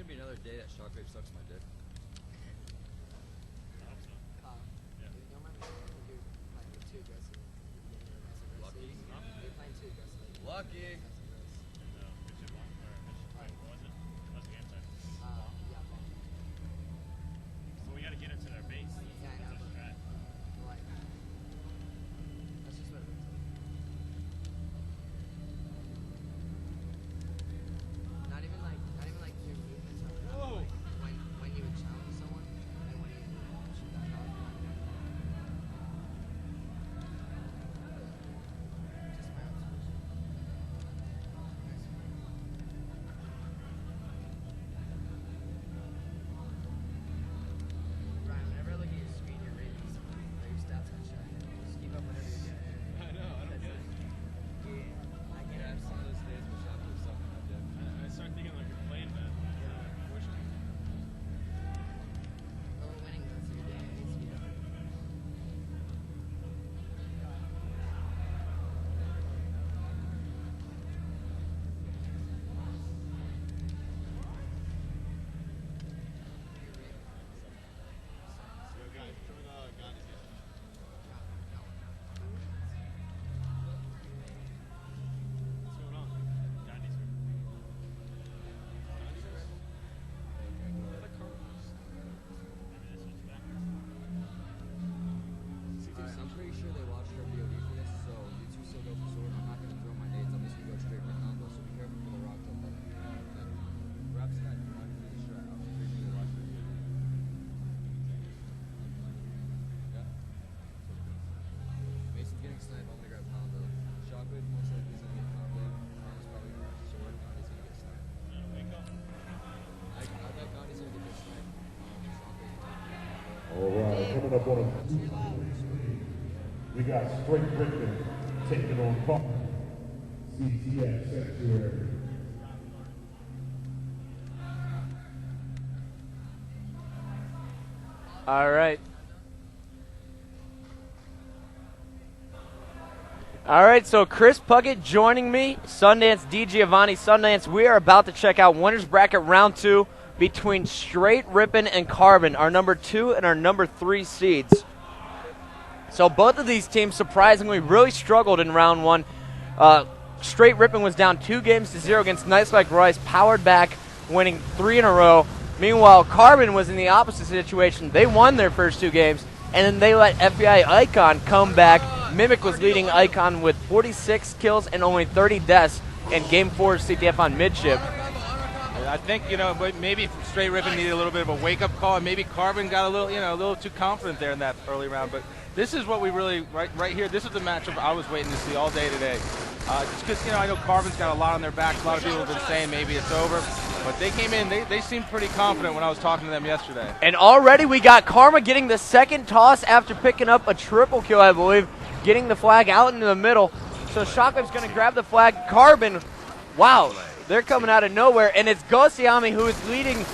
gonna be another day that Shockwave sucks my dick. Lucky. Lucky. So we gotta get into their base. Not even like your movements are like when you would challenge someone and when you would shoot that off. Just my observation. Brian, whenever I look at your screen, your ratings, your stats are showing. Just keep up whatever you're doing. I know, I don't get it. I can't Yeah, some of those days where Shockwave sucks my dick. I start thinking like you're playing bad. Unfortunately. But we're winning though, so you're doing what needs to be done. What's going on? Gandhi's here. Gandhi's here? I like Carlos. Maybe they switched back. I'm pretty sure they watched our VOD for this, so you two still go for sword. I'm not gonna throw my nades. I'm just gonna go straight for combo, so be careful for the rock top. Grab Sky, do not do the strat. I'm pretty sure they watched our VOD. Yeah. Mason's getting sniped. I'm gonna grab combo. Shockwave most likely is gonna get combo. Gandhi's probably gonna grab sword. Gandhi's gonna get sniped. Wake up. I bet Gandhi's gonna get sniped. Shockwave. All right, coming up on a we got Straight Rippin taking on CTF Tsquared. All right. All right, so Chris Puckett joining me, Sundance, D. Giovanni, Sundance. We are about to check out winners bracket round 2 between Straight Rippin and Carbon, our number 2 and our number 3 seeds. So both of these teams surprisingly really struggled in round 1. Straight Rippin was down 2-0 against Nice Like Royce, powered back, winning 3 in a row. Meanwhile, Carbon was in the opposite situation. They won their first 2 games, and then they let FBI Icon come back. Mimic was leading Icon with 46 kills and only 30 deaths in Game 4 CTF on midship. I think, maybe Straight Rippin needed a little bit of a wake-up call, and maybe Carbon got a little too confident there in that early round. But this is what we really, right here, this is the matchup I was waiting to see all day today. Just because, I know Carbon's got a lot on their backs. A lot of people have been saying maybe it's over. But they came in, they seemed pretty confident when I was talking to them yesterday. And already we got Karma getting the second toss after picking up a triple kill, I believe, getting the flag out into the middle. So Shockwave's going to grab the flag. Carbon, wow, they're coming out of nowhere. And it's Ghostayame who is leading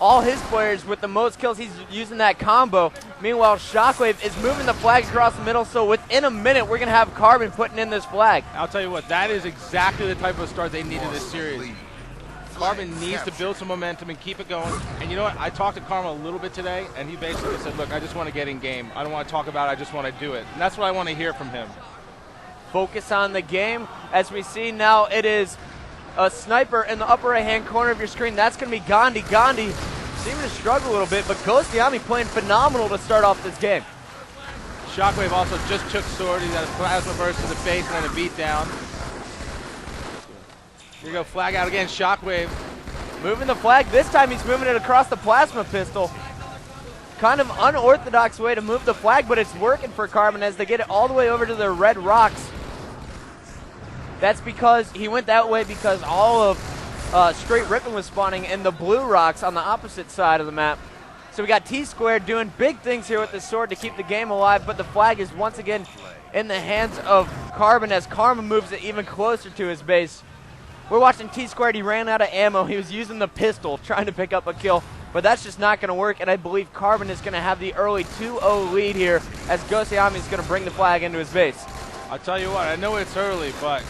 all his players with the most kills. He's using that combo. Meanwhile, Shockwave is moving the flag across the middle, so within a minute, we're going to have Carbon putting in this flag. I'll tell you what, that is exactly the type of start they needed this series. Carbon needs to build some momentum and keep it going. And you know what? I talked to Karma a little bit today, and he basically said, look, I just want to get in game. I don't want to talk about it. I just want to do it. And that's what I want to hear from him. Focus on the game. As we see now, it is a sniper in the upper right-hand corner of your screen. That's going to be Gandhi. Gandhi seeming to struggle a little bit, but Ghostayame playing phenomenal to start off this game. Shockwave also just took sword. He's got a plasma burst to the face and then a beat down. Here you go, flag out again, Shockwave. Moving the flag. This time he's moving it across the plasma pistol. Kind of unorthodox way to move the flag, but it's working for Carbon as they get it all the way over to the red rocks. That's because he went that way because all of Straight Rippin was spawning in the blue rocks on the opposite side of the map. So we got Tsquared doing big things here with the sword to keep the game alive, but the flag is once again in the hands of Carbon as Karma moves it even closer to his base. We're watching Tsquared. He ran out of ammo. He was using the pistol trying to pick up a kill, but that's just not going to work, and I believe Carbon is going to have the early 2-0 lead here as Ghostayame is going to bring the flag into his base. I'll tell you what, I know it's early, but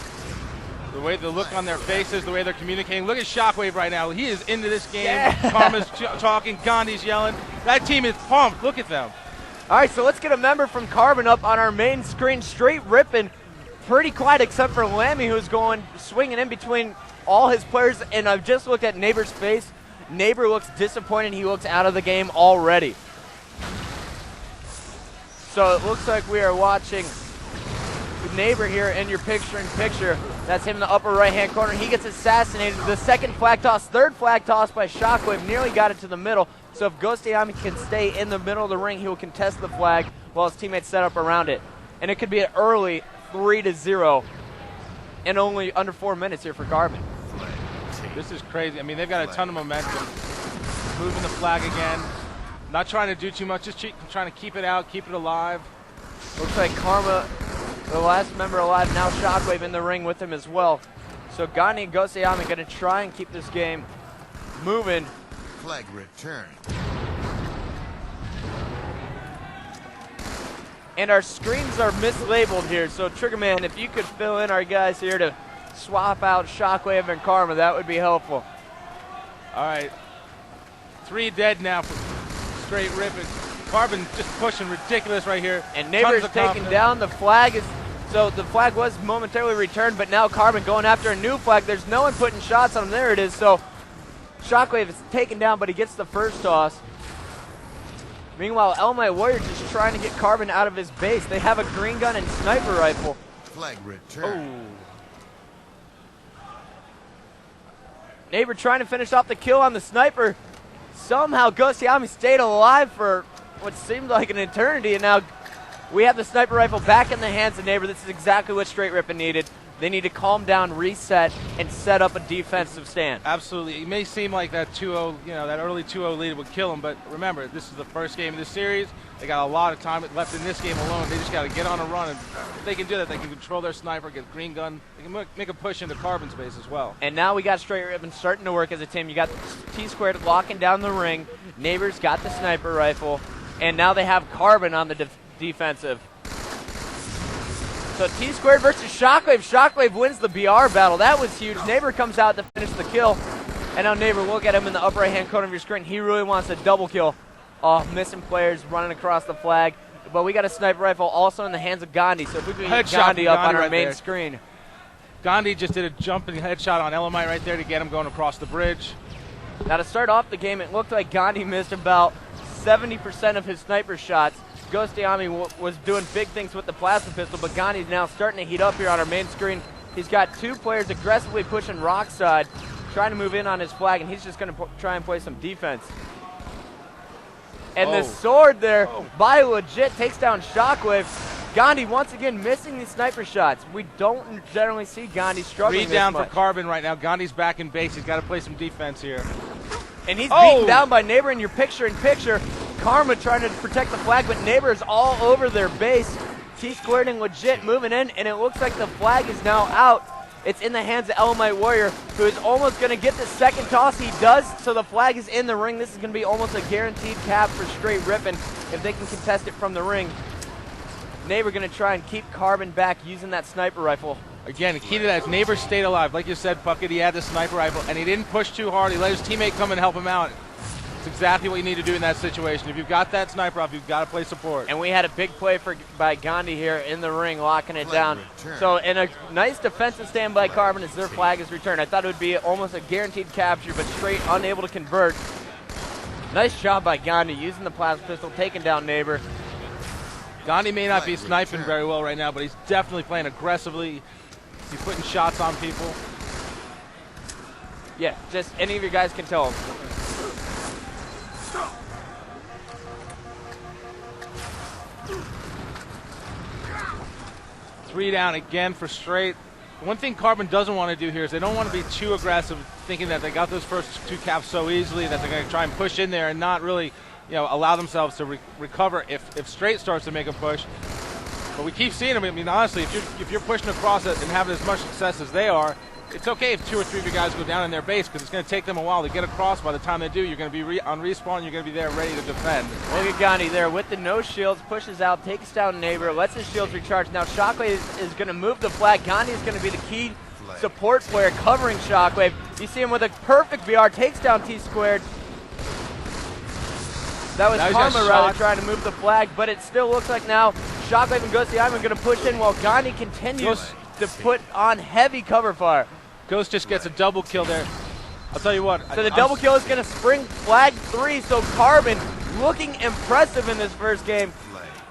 The look on their faces, the way they're communicating. Look at Shockwave right now. He is into this game. Karma's talking. Gandhi's yelling. That team is pumped. Look at them. All right, so let's get a member from Carbon up on our main screen. Straight Rippin. Pretty quiet except for Lammy, who's swinging in between all his players. And I've just looked at Neighbor's face. Neighbor looks disappointed. He looks out of the game already. So it looks like we are watching Neighbor here in your picture-in-picture. That's him in the upper right-hand corner. He gets assassinated. The second flag toss, third flag toss by Shockwave, nearly got it to the middle. So if Ghostayame can stay in the middle of the ring, he will contest the flag while his teammates set up around it. And it could be an early 3-0 in only under 4 minutes here for Carbon. This is crazy. I mean, they've got a ton of momentum. Moving the flag again. Not trying to do too much, just trying to keep it out, keep it alive. Looks like Karma, the last member alive, now Shockwave in the ring with him as well. So Gandhi and Ghostayame going to try and keep this game moving. Flag return. And our screens are mislabeled here, so Triggerman, if you could fill in our guys here to swap out Shockwave and Karma, that would be helpful. All right. 3 dead now for Straight Rippin. Carbon just pushing ridiculous right here. And Neighbor's taken down. The flag is, so the flag was momentarily returned, but now Carbon going after a new flag. There's no one putting shots on him. There it is. So Shockwave is taken down, but he gets the first toss. Meanwhile, Elmite Warrior just trying to get Carbon out of his base. They have a green gun and sniper rifle. Flag return. Oh. Neighbor trying to finish off the kill on the sniper. Somehow Ghostayame stayed alive for what seemed like an eternity, and now we have the sniper rifle back in the hands of Neighbor. This is exactly what Straight Rippin needed. They need to calm down, reset, and set up a defensive stand. Absolutely. It may seem like that 2-0, that early 2-0 lead would kill them, but remember, this is the first game of the series. They got a lot of time left in this game alone. They just got to get on a run, and if they can do that, they can control their sniper, get green gun. They can make a push into Carbon space as well. And now we got Straight Rippin starting to work as a team. You got Tsquared locking down the ring. Neighbor's got the sniper rifle, and now they have Carbon on the defensive. So Tsquared versus Shockwave. Shockwave wins the BR battle. That was huge. Neighbor comes out to finish the kill. And now Neighbor, look at him in the upper right-hand corner of your screen. He really wants a double kill. Oh, missing players running across the flag. But we got a sniper rifle also in the hands of Gandhi. So if we can get Gandhi up on our main screen. Gandhi just did a jumping headshot on Elamite right there to get him going across the bridge. Now to start off the game, it looked like Gandhi missed about 70% of his sniper shots. Ghostayame was doing big things with the plasma pistol, but Gandhi's now starting to heat up here on our main screen. He's got 2 players aggressively pushing rock side, trying to move in on his flag, and he's just going to try and play some defense. And the sword there by Legit takes down Shockwave. Gandhi once again missing these sniper shots. We don't generally see Gandhi struggling Read down for Carbon right now. Gandhi's back in base. He's got to play some defense here. And he's beaten down by Neighbor in your picture-in-picture. Karma trying to protect the flag, but Neighbor is all over their base. Tsquared and Legit moving in, and it looks like the flag is now out. It's in the hands of Elamite Warrior, who is almost going to get the second toss. He does, so the flag is in the ring. This is going to be almost a guaranteed cap for Straight Rippin if they can contest it from the ring. Neighbor going to try and keep Carbon back using that sniper rifle. Again, the key to that is Neighbor stayed alive. Like you said, Puckett, he had the sniper rifle, and he didn't push too hard. He let his teammate come and help him out. It's exactly what you need to do in that situation. If you've got that sniper rifle, you've got to play support. And we had a big play by Gandhi here in the ring, locking it down. So in a nice defensive stand by Carbon as their flag is returned. I thought it would be almost a guaranteed capture, but Straight unable to convert. Nice job by Gandhi using the plasma pistol, taking down Neighbor. Gandhi may not be sniping very well right now, but he's definitely playing aggressively. He's putting shots on people. Yeah, just any of you guys can tell him. Three down again for Straight. One thing Carbon doesn't want to do here is they don't want to be too aggressive, thinking that they got those first 2 caps so easily that they're going to try and push in there and not really, allow themselves to recover if Straight starts to make a push. But we keep seeing them. I mean, honestly, if you're pushing across it and having as much success as they are, it's okay if 2 or 3 of you guys go down in their base because it's going to take them a while to get across. By the time they do, you're going to be on respawn. You're going to be there ready to defend. Look at Gandhi there with the no shields, pushes out, takes down Neighbor, lets his shields recharge. Now Shockwave is going to move the flag. Gandhi is going to be the key support player covering Shockwave. You see him with a perfect VR, takes down Tsquared. That was Karma rather trying to move the flag, but it still looks like now Shockwave and Ghostayame are going to push in while Gandhi continues to put on heavy cover fire. Ghost just gets a double kill there. I'll tell you what. So the double kill is going to spring flag 3, so Carbon looking impressive in this first game.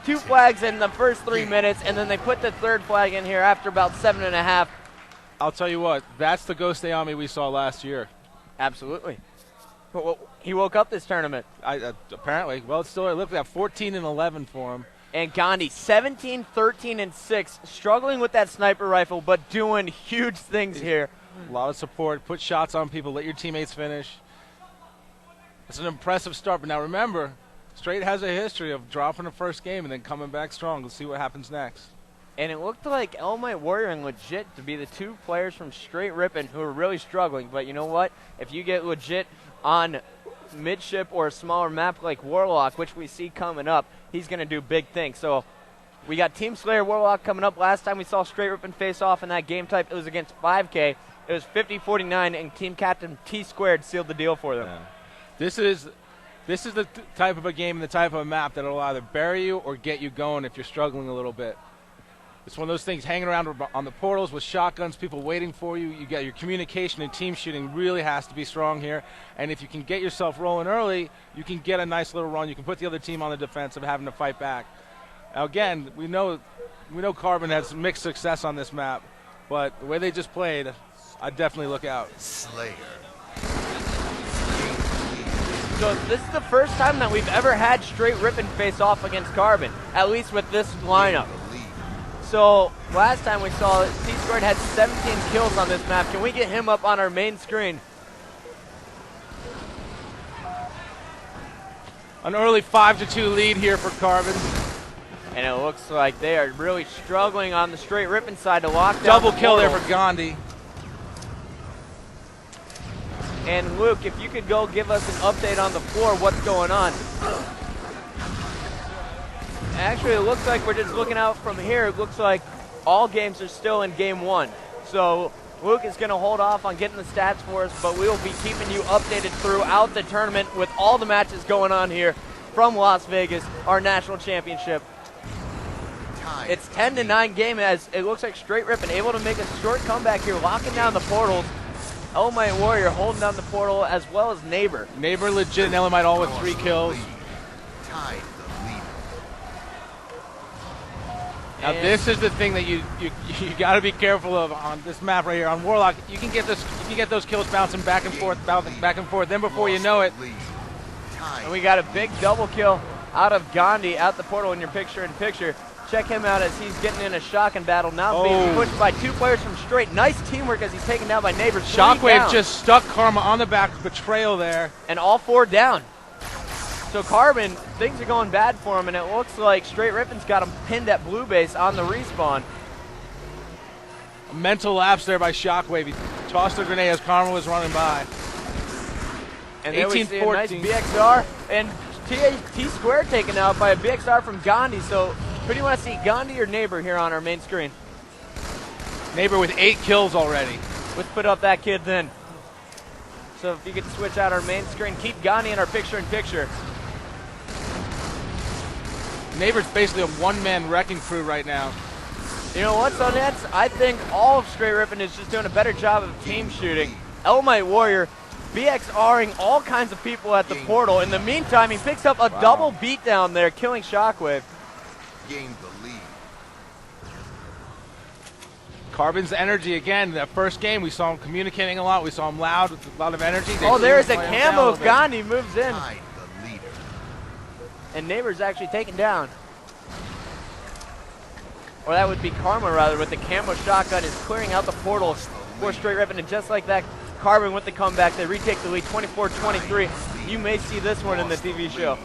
2 flags in the first 3 minutes, and then they put the 3rd flag in here after about 7.5. I'll tell you what, that's the Ghostayame we saw last year. Absolutely. Well, he woke up this tournament. Apparently. Well, it's still, it looked like 14 and 11 for him. And Gandhi, 17, 13, and 6, struggling with that sniper rifle, but doing huge things here. A lot of support, put shots on people, let your teammates finish. It's an impressive start, but now remember, Straight has a history of dropping the first game and then coming back strong. Let's see what happens next. And it looked like El Might Warrior and Legit to be the 2 players from Straight Rippin who are really struggling. But you know what? If you get Legit on midship or a smaller map like Warlock, which we see coming up, he's going to do big things. So we got Team Slayer Warlock coming up. Last time we saw Straight Rippin face off in that game type, it was against 5K. It was 50-49, and Team Captain Tsquared sealed the deal for them. Yeah. This is the type of a game and the type of a map that will either bury you or get you going if you're struggling a little bit. It's one of those things, hanging around on the portals with shotguns, people waiting for you. You got your communication and team shooting really has to be strong here. And if you can get yourself rolling early, you can get a nice little run. You can put the other team on the defensive, having to fight back. Now again, we know Carbon has mixed success on this map, but the way they just played, I'd definitely look out. Slayer. So this is the first time that we've ever had Straight Rippin face off against Carbon, at least with this lineup. So last time we saw Tsquared had 17 kills on this map. Can we get him up on our main screen? An early 5-2 lead here for Carbon. And it looks like they are really struggling on the Straight Rippin side to lock down double kill there for Gandhi. And Luke, if you could go give us an update on the floor, what's going on? Actually, it looks like we're just looking out from here. It looks like all games are still in game 1. So Luke is going to hold off on getting the stats for us, but we will be keeping you updated throughout the tournament with all the matches going on here from Las Vegas, our national championship. It's 10-9 game as it looks like Straight Rippin able to make a short comeback here, locking down the portals. El Might Warrior holding down the portal as well as Neighbor. Neighbor legit and El Might all with 3 kills. Now this is the thing that you got to be careful of on this map right here. On Warlock, you can get those kills bouncing back and forth. Then before you know it, and we got a big double kill out of Gandhi at the portal in your picture-in-picture. Check him out as he's getting in a shotgun battle. Now being pushed by 2 players from Straight. Nice teamwork as he's taken down by Neighbor. Shockwave just stuck Karma on the back. Betrayal there. And all 4 down. So Carbon, things are going bad for him, and it looks like Straight Rippin's got him pinned at blue base on the respawn. A mental lapse there by Shockwave. He tossed a grenade as Karma was running by. And then we see a nice BXR, and Tsquared taken out by a BXR from Gandhi. So who do you want to see, Gandhi or Neighbor here on our main screen? Neighbor with 8 kills already. Let's put up that kid then. So if you could switch out our main screen, keep Gandhi in our picture-in-picture. Neighbor's basically a one-man wrecking crew right now. You know what, so Nets? I think all of Straight Rippin is just doing a better job of team shooting. El Might Warrior BXRing all kinds of people at the portal. In the meantime, he picks up a double beatdown there, killing Shockwave. Gained the lead. Carbon's energy again. That first game, we saw him communicating a lot. We saw him loud with a lot of energy. There's a camo. Gandhi moves in. And Neighbor's actually taken down. Or that would be Karma, rather, with the camo shotgun is clearing out the portals for Straight Rippin. And just like that, Carbon with the comeback. They retake the lead 24-23. You may see this one in the TV show.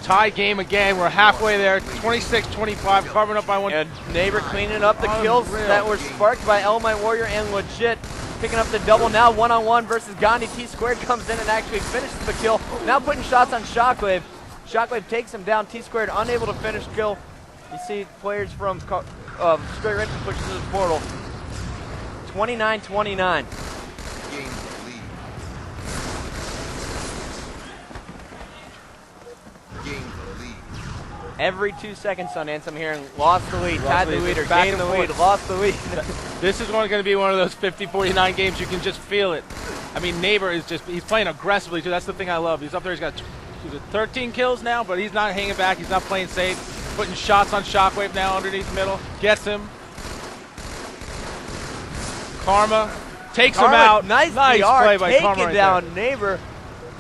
Tie game again. We're halfway there. 26-25. Carbon up by 1. And Neighbor cleaning up the kills that were sparked by El Might Warrior and Legit. Picking up the double now, one-on-one versus Gandhi. Tsquared comes in and actually finishes the kill. Now putting shots on Shockwave. Shockwave takes him down. Tsquared unable to finish kill. You see players from Straight Rippin pushes to the portal. 29-29. Gain the lead. Gain the lead. Every 2 seconds, Sundance, I'm hearing lost the lead, tied the lead, or back gained and the lead, forth. lost the lead. This is going to be one of those 50-49 games. You can just feel it. I mean, Neighbor is he's playing aggressively, too. That's the thing I love. He's up there. He's got 13 kills now, but he's not hanging back. He's not playing safe. Putting shots on Shockwave now underneath middle. Gets him. Karma takes him out. Nice PR, play by Karma taking right down there. Neighbor.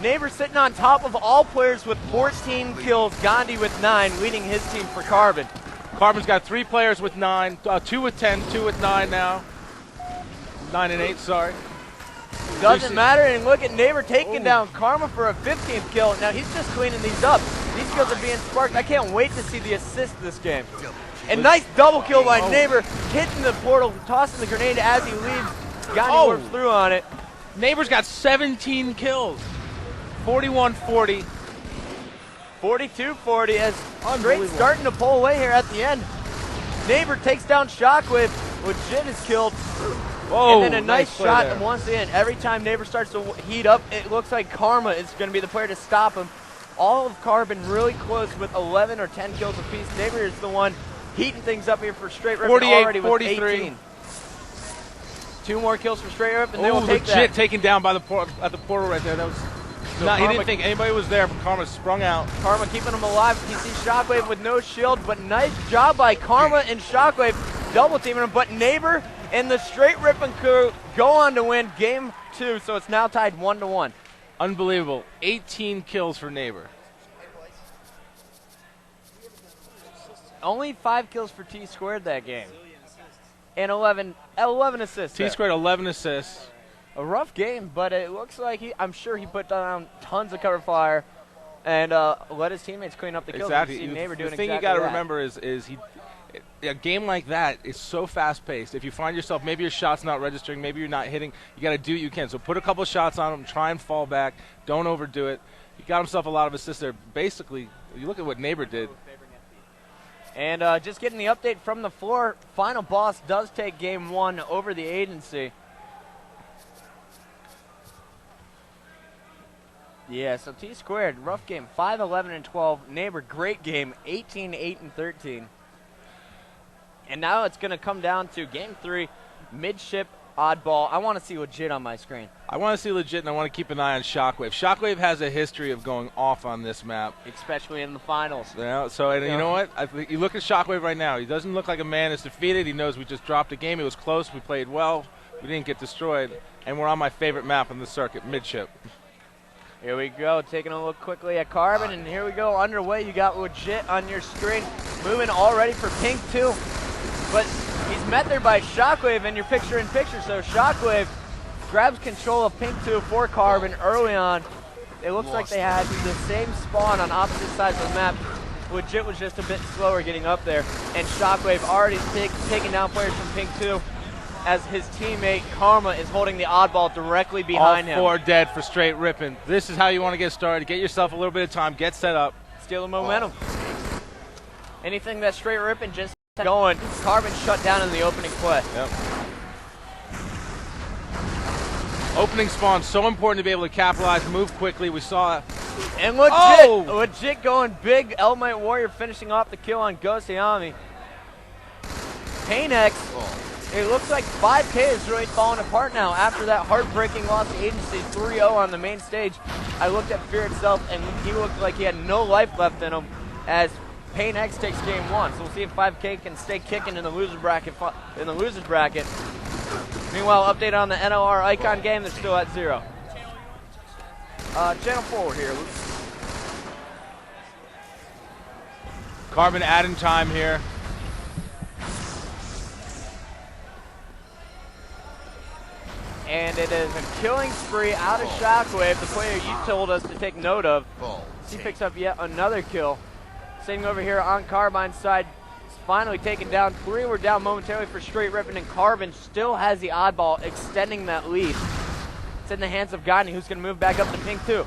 Neighbor sitting on top of all players with 14 kills. Gandhi with 9, leading his team for Carbon. Carbon's got 3 players with 9, 2 with 10, 2 with 9 now. 9 and 8, sorry. Doesn't matter, and look at Neighbor taking down Karma for a 15th kill. Now he's just cleaning these up. These kills are being sparked. I can't wait to see the assist this game. And nice double kill by Neighbor, hitting the portal, tossing the grenade as he leaves. Gandhi works through on it. Neighbor's got 17 kills. 41-40. 42-40 as Straight starting to pull away here at the end. Neighbor takes down Shockwave. Legit is killed. Whoa, and then a nice play shot. there. And once again, every time Neighbor starts to heat up, it looks like Karma is going to be the player to stop him. All of Carbon really close with 11 or 10 kills apiece. Neighbor is the one heating things up here for Straight Rip already with 43. 18. 2 more kills for Straight Rip, and they will take legit that. taken down by the at the portal right there. That was he didn't think anybody was there, but Karma sprung out. Karma keeping him alive. You see Shockwave with no shield, but nice job by Karma and Shockwave double teaming him. But Neighbor and the Straight Rippin' crew go on to win game 2, so it's now tied 1-1. Unbelievable. 18 kills for Neighbor. Only 5 kills for Tsquared that game. And 11 assists. Tsquared 11 assists. A rough game, but it looks like I'm sure he put down tons of cover fire and let his teammates clean up the kills. Exactly. You see Neighbor doing the thing exactly you got to that. remember is a game like that is so fast-paced. If you find yourself, maybe your shot's not registering, maybe you're not hitting, you got to do what you can. So put a couple shots on him, try and fall back, don't overdo it. He got himself a lot of assists there. Basically, you look at what Neighbor did. And just getting the update from the floor, Final Boss does take game 1 over the agency. Yeah, so Tsquared, rough game, 5-11-12. Neighbor, great game, 18-8-13. And now it's going to come down to game 3, midship oddball. I want to see legit on my screen. I want to see legit, and I want to keep an eye on Shockwave. Shockwave has a history of going off on this map. Especially in the finals. Yeah, so you know what? I think you look at Shockwave right now. He doesn't look like a man is defeated. He knows we just dropped a game. It was close. We played well. We didn't get destroyed. And we're on my favorite map on the circuit, midship. Here we go, taking a look quickly at Carbon, and here we go, underway. You got legit on your screen, moving already for Pink 2, but he's met there by Shockwave, and you're picture-in-picture, so Shockwave grabs control of Pink 2 for Carbon early on. It looks like they had the same spawn on opposite sides of the map. Legit was just a bit slower getting up there, and Shockwave already taking down players from Pink 2. As his teammate Karma is holding the oddball directly behind him. All 4 dead for Straight Rippin'. This is how you want to get started. Get yourself a little bit of time. Get set up. Steal the momentum. Anything that Straight Rippin' just going, Carbon shut down in the opening play. Yep. Opening spawn, so important to be able to capitalize, move quickly. We saw it. And legit going big. Elmite Warrior finishing off the kill on Ghostayame. Paynex. It looks like 5K is really falling apart now after that heartbreaking loss to Agency 3-0 on the main stage. I looked at Fear itself, and he looked like he had no life left in him as Pain X takes game 1. So we'll see if 5K can stay kicking in the loser's bracket. Meanwhile, update on the NLR Icon game, they're still at 0. Channel 4 here, Luke. Carbon adding time here. And it is a killing spree out of Shockwave, the player you told us to take note of. He picks up yet another kill. Sitting over here on Carbine's side, finally taken down. 3 were down momentarily for Straight Rippin', and Carbon still has the oddball, extending that lead. It's in the hands of Gandhi, who's going to move back up to Pink 2.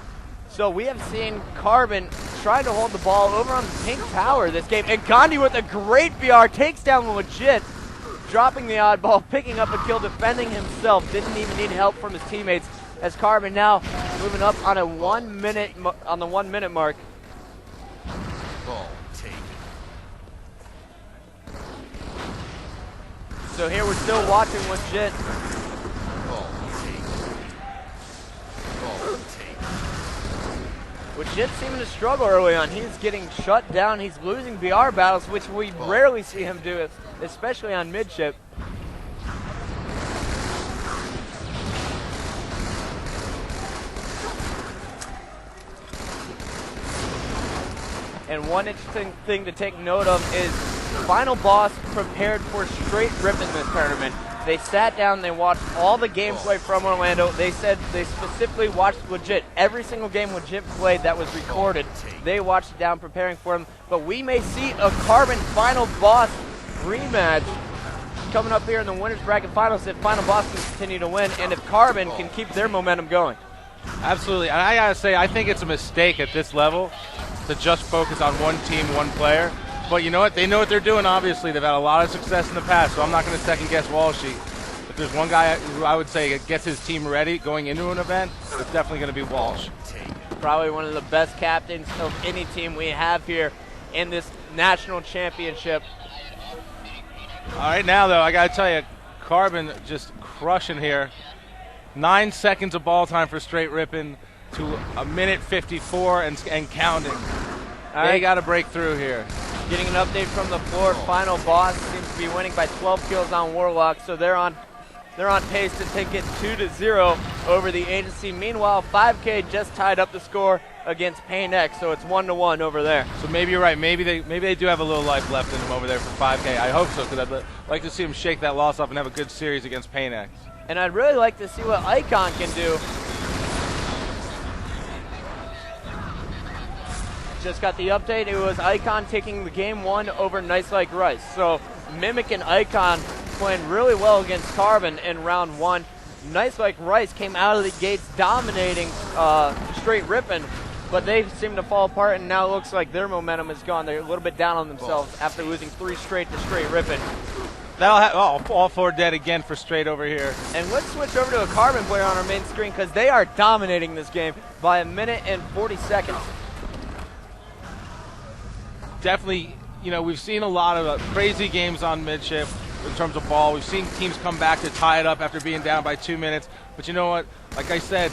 So we have seen Carbon trying to hold the ball over on the pink tower this game. And Gandhi with a great VR takes down Legit, dropping the oddball, picking up a kill, defending himself. Didn't even need help from his teammates. As Carbon now moving up on a 1 minute on the 1 minute mark. Ball taken. So here we're still watching Legit. Ball taken. Ball taken. Legit seeming to struggle early on. He's getting shut down. He's losing VR battles, which we rarely see him do, especially on midship. And one interesting thing to take note of is Final Boss prepared for straight Rippin this tournament. They sat down, they watched all the gameplay from Orlando. They said they specifically watched Legit. Every single game Legit played that was recorded, they watched it down preparing for him. But we may see a Carbon Final Boss rematch coming up here in the winners bracket finals if Final Boss can continue to win and if Carbon can keep their momentum going. Absolutely, and I gotta say, I think it's a mistake at this level to just focus on one team, one player. But you know what? They know what they're doing, obviously. They've had a lot of success in the past, so I'm not going to second-guess Walshy. If there's one guy who I would say gets his team ready going into an event, it's definitely going to be Walsh. Probably one of the best captains of any team we have here in this national championship. All right, now, though, I got to tell you, Carbon just crushing here. 9 seconds of ball time for straight Rippin to a minute 54 and counting. They got to break through here. Getting an update from the floor. Final Boss seems to be winning by 12 kills on Warlock, so they're on pace to take it 2-0 over the agency. Meanwhile, 5K just tied up the score against Pain X, so it's 1-1 over there. So maybe you're right. Maybe they do have a little life left in them over there for 5K. I hope so, because I'd like to see them shake that loss off and have a good series against Pain X. And I'd really like to see what Icon can do. Just got the update. It was Icon taking the game 1 over Nice Like Rice. So Mimic and Icon playing really well against Carbon in round 1. Nice Like Rice came out of the gates dominating straight Rippin, but they seem to fall apart, and now it looks like their momentum is gone. They're a little bit down on themselves after losing 3 straight to straight Rippin. That'll have all 4 dead again for straight over here. And let's switch over to a Carbon player on our main screen because they are dominating this game by a minute and 40 seconds. Definitely, you know, we've seen a lot of crazy games on midship in terms of ball. We've seen teams come back to tie it up after being down by 2 minutes. But you know what? Like I said,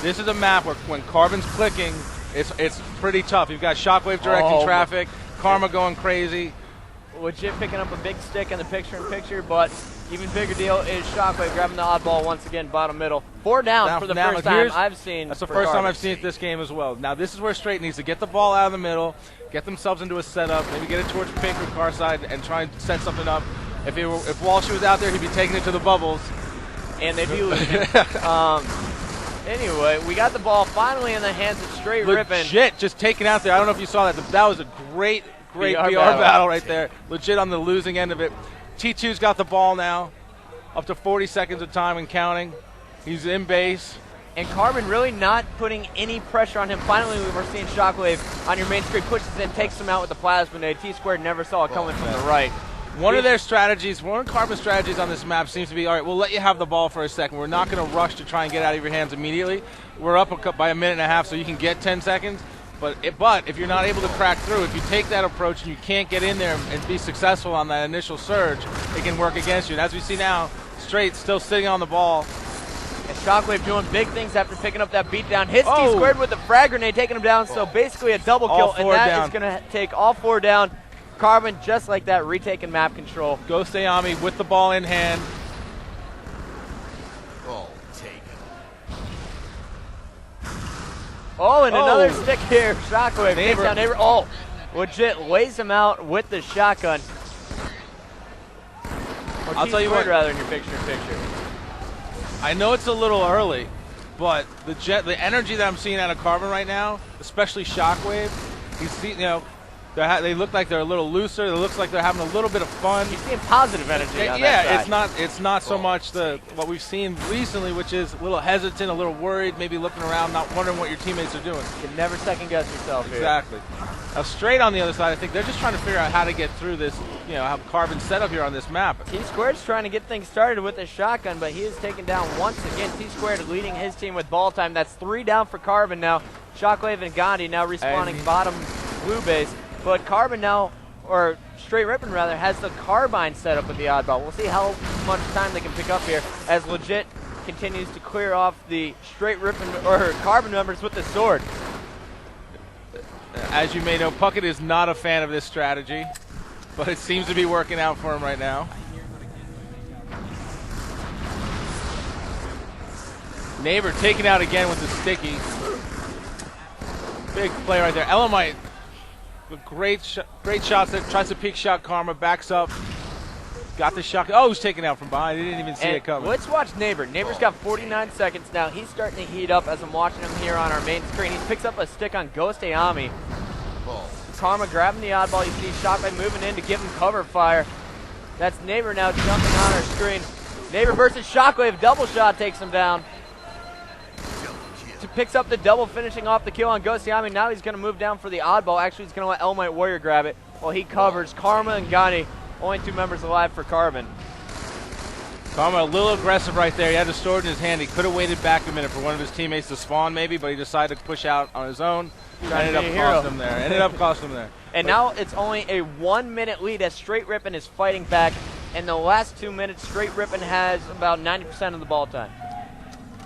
this is a map where when Carbon's clicking, it's pretty tough. You've got Shockwave directing traffic, Karma going crazy. Legit picking up a big stick in the picture-in-picture, but even bigger deal is Shockwave grabbing the oddball once again, bottom middle. 4 down for the first time I've seen. That's the first time I've seen it this game as well. Now this is where straight needs to get the ball out of the middle, get themselves into a setup, maybe get it towards pink or car side and try and set something up. If Walshy was out there, he'd be taking it to the bubbles. And they'd be losing. Anyway, we got the ball finally in the hands of straight Rippin. Legit just taken out there. I don't know if you saw that. That was a great VR battle right there. Legit on the losing end of it. T2's got the ball now. Up to 40 seconds of time and counting. He's in base. And Carbon really not putting any pressure on him. Finally, we're seeing Shockwave on your main screen, pushes in, takes him out with the plasma nade. Tsquared never saw it coming from the right. One of their strategies, one of Carbon's strategies on this map seems to be, all right, we'll let you have the ball for a second. We're not going to rush to try and get out of your hands immediately. We're up by a minute and a half, so you can get 10 seconds. But if you're not able to crack through, if you take that approach and you can't get in there and be successful on that initial surge, it can work against you. And as we see now, Straight still sitting on the ball. And Shockwave doing big things after picking up that beatdown. Hits Tsquared with the frag grenade, taking him down. So basically a double kill, and that is going to take all 4 down. Carbon, just like that, retaking map control. Ghostayame with the ball in hand. Ball taken. Oh, and another stick here. Shockwave takes down Neighbor. Oh, legit lays him out with the shotgun. Or I'll tell you what, rather in your picture-in-picture. I know it's a little early, but the energy that I'm seeing out of Carbon right now, especially Shockwave, They look like they're a little looser. It looks like they're having a little bit of fun. You're seeing positive energy on that side. It's not so much what we've seen recently, which is a little hesitant, a little worried, maybe looking around, not wondering what your teammates are doing. You can never second guess yourself here. Exactly. Now, straight on the other side, I think they're just trying to figure out how to get through this, how Carbon's set up here on this map. Tsquared's trying to get things started with his shotgun, but he is taken down once again. Tsquared leading his team with ball time. That's 3 down for Carbon now. Shockwave and Gandhi now respawning bottom blue base. But Carbon now, or Straight Rippin rather, has the carbine set up with the oddball. We'll see how much time they can pick up here as Legit continues to clear off the Straight Rippin or Carbon members with the sword. As you may know, Puckett is not a fan of this strategy, but it seems to be working out for him right now. Neighbor taken out again with the sticky. Big play right there. Elamite with great shots there. Tries to peek shot Karma, backs up. Got the shot. Oh, he's taken out from behind. He didn't even see it coming. Let's watch Neighbor. Neighbor's got 49 seconds now. He's starting to heat up as I'm watching him here on our main screen. He picks up a stick on Ghostayame. Karma grabbing the oddball. You see Shockwave moving in to give him cover fire. That's Neighbor now jumping on our screen. Neighbor versus Shockwave. Double shot takes him down. Picks up the double, finishing off the kill on Ghostayame. Now he's going to move down for the oddball. Actually, he's going to let Elamite Warrior grab it while he covers Karma and Gandhi. Only 2 members alive for Carbon. Karma a little aggressive right there. He had the sword in his hand. He could have waited back a minute for one of his teammates to spawn maybe, but he decided to push out on his own. Ended up costing him there. And now it's only a 1-minute lead as Straight Rippin is fighting back. In the last 2 minutes, Straight Rippin has about 90% of the ball time.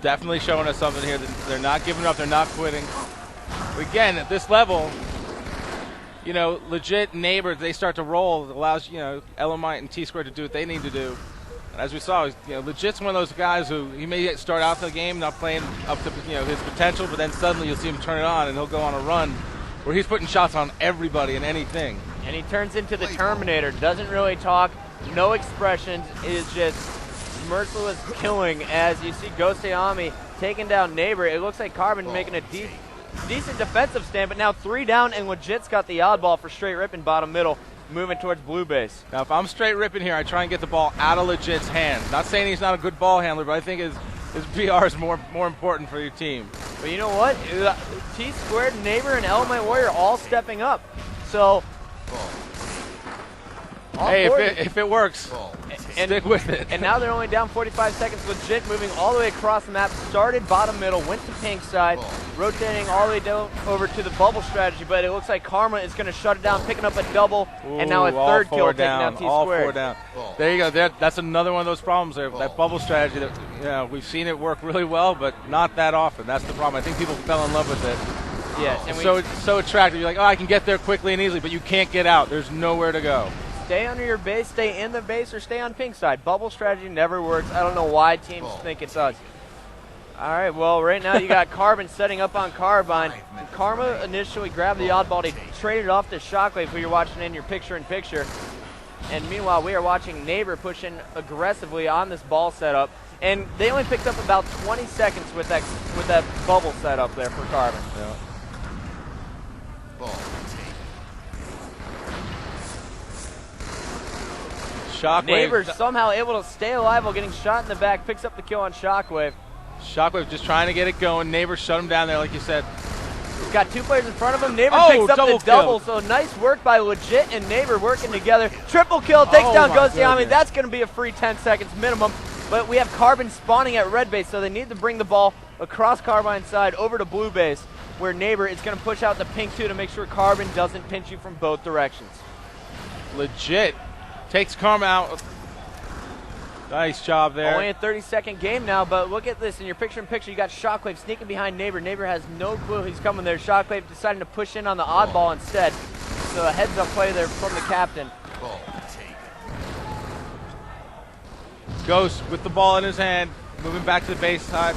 Definitely showing us something here. They're not giving up. They're not quitting. Again, at this level, Legit Neighbor, they start to roll. It allows, Elamite and Tsquared to do what they need to do. And as we saw, Legit's one of those guys who he may start out the game not playing up to his potential, but then suddenly you'll see him turn it on and he'll go on a run where he's putting shots on everybody and anything. And he turns into the Terminator. Doesn't really talk. No expressions. Is just merciless killing as you see Ghostayame taking down Neighbor. It looks like Carbon making a decent defensive stand, but now 3 down, and Legit's got the oddball for Straight Rippin bottom middle, moving towards blue base. Now, if I'm Straight Rippin here, I try and get the ball out of Legit's hand. Not saying he's not a good ball handler, but I think his PR is more important for your team. But you know what? Tsquared, Neighbor, and Elamite Warrior all stepping up. So, hey, if it works, stick with it. And now they're only down 45 seconds. Legit moving all the way across the map. Started bottom middle, went to pink side, rotating all the way down over to the bubble strategy. But it looks like Karma is going to shut it down, picking up a double, and now a third kill taking down Tsquared. All 4 down. There you go. That's another one of those problems there. That bubble strategy. That we've seen it work really well, but not that often. That's the problem. I think people fell in love with it. Yes. And it's so attractive. You're like, I can get there quickly and easily, but you can't get out. There's nowhere to go. Stay under your base, stay in the base, or stay on pink side. Bubble strategy never works. I don't know why teams think it does. All right, well, right now you got Carbon setting up on Carbine. Karma initially grabbed the oddball to trade it off to Shockwave, who you're watching in your picture-in-picture. And meanwhile, we are watching Neighbor pushing aggressively on this ball setup. And they only picked up about 20 seconds with that bubble setup there for Carbon. Yeah. Shockwave. Neighbor somehow able to stay alive while getting shot in the back, picks up the kill on Shockwave. Shockwave just trying to get it going. Neighbor shut him down there, like you said. He's got 2 players in front of him. Neighbor picks up the double, so nice work by Legit and Neighbor working together. Triple kill, takes down Ghostayame. That's going to be a free 10 seconds minimum. But we have Carbon spawning at red base, so they need to bring the ball across Carbine's side over to blue base, where Neighbor is going to push out the pink 2 to make sure Carbon doesn't pinch you from both directions. Legit takes Karma out. Nice job there. Only a 30-second game now, but look at this. In your picture-in-picture, you got Shockwave sneaking behind Neighbor. Neighbor has no clue he's coming there. Shockwave deciding to push in on the oddball instead. So a heads-up play there from the captain. Ghost with the ball in his hand, moving back to the base side.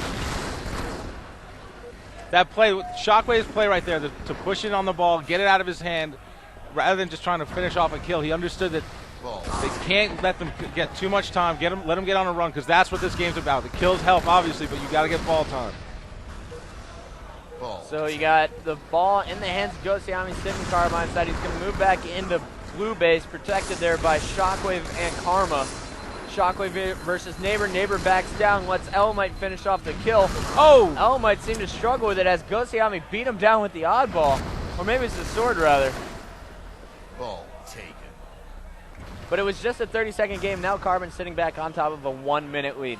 That play, Shockwave's play right there, to push in on the ball, get it out of his hand, rather than just trying to finish off a kill. He understood that they can't let them get too much time. Let them get on a run, because that's what this game's about. The kills help, obviously, but you got to get ball time. So you got the ball in the hands of Ghostayame, sitting Carbine side. He's going to move back into blue base, protected there by Shockwave and Karma. Shockwave versus Neighbor. Neighbor backs down, lets Elmite finish off the kill. Oh! Elmite seemed to struggle with it as Ghostayame beat him down with the oddball. Or maybe it's the sword, rather. Ball taken. But it was just a 30-second game. Now Carbon sitting back on top of a 1-minute lead.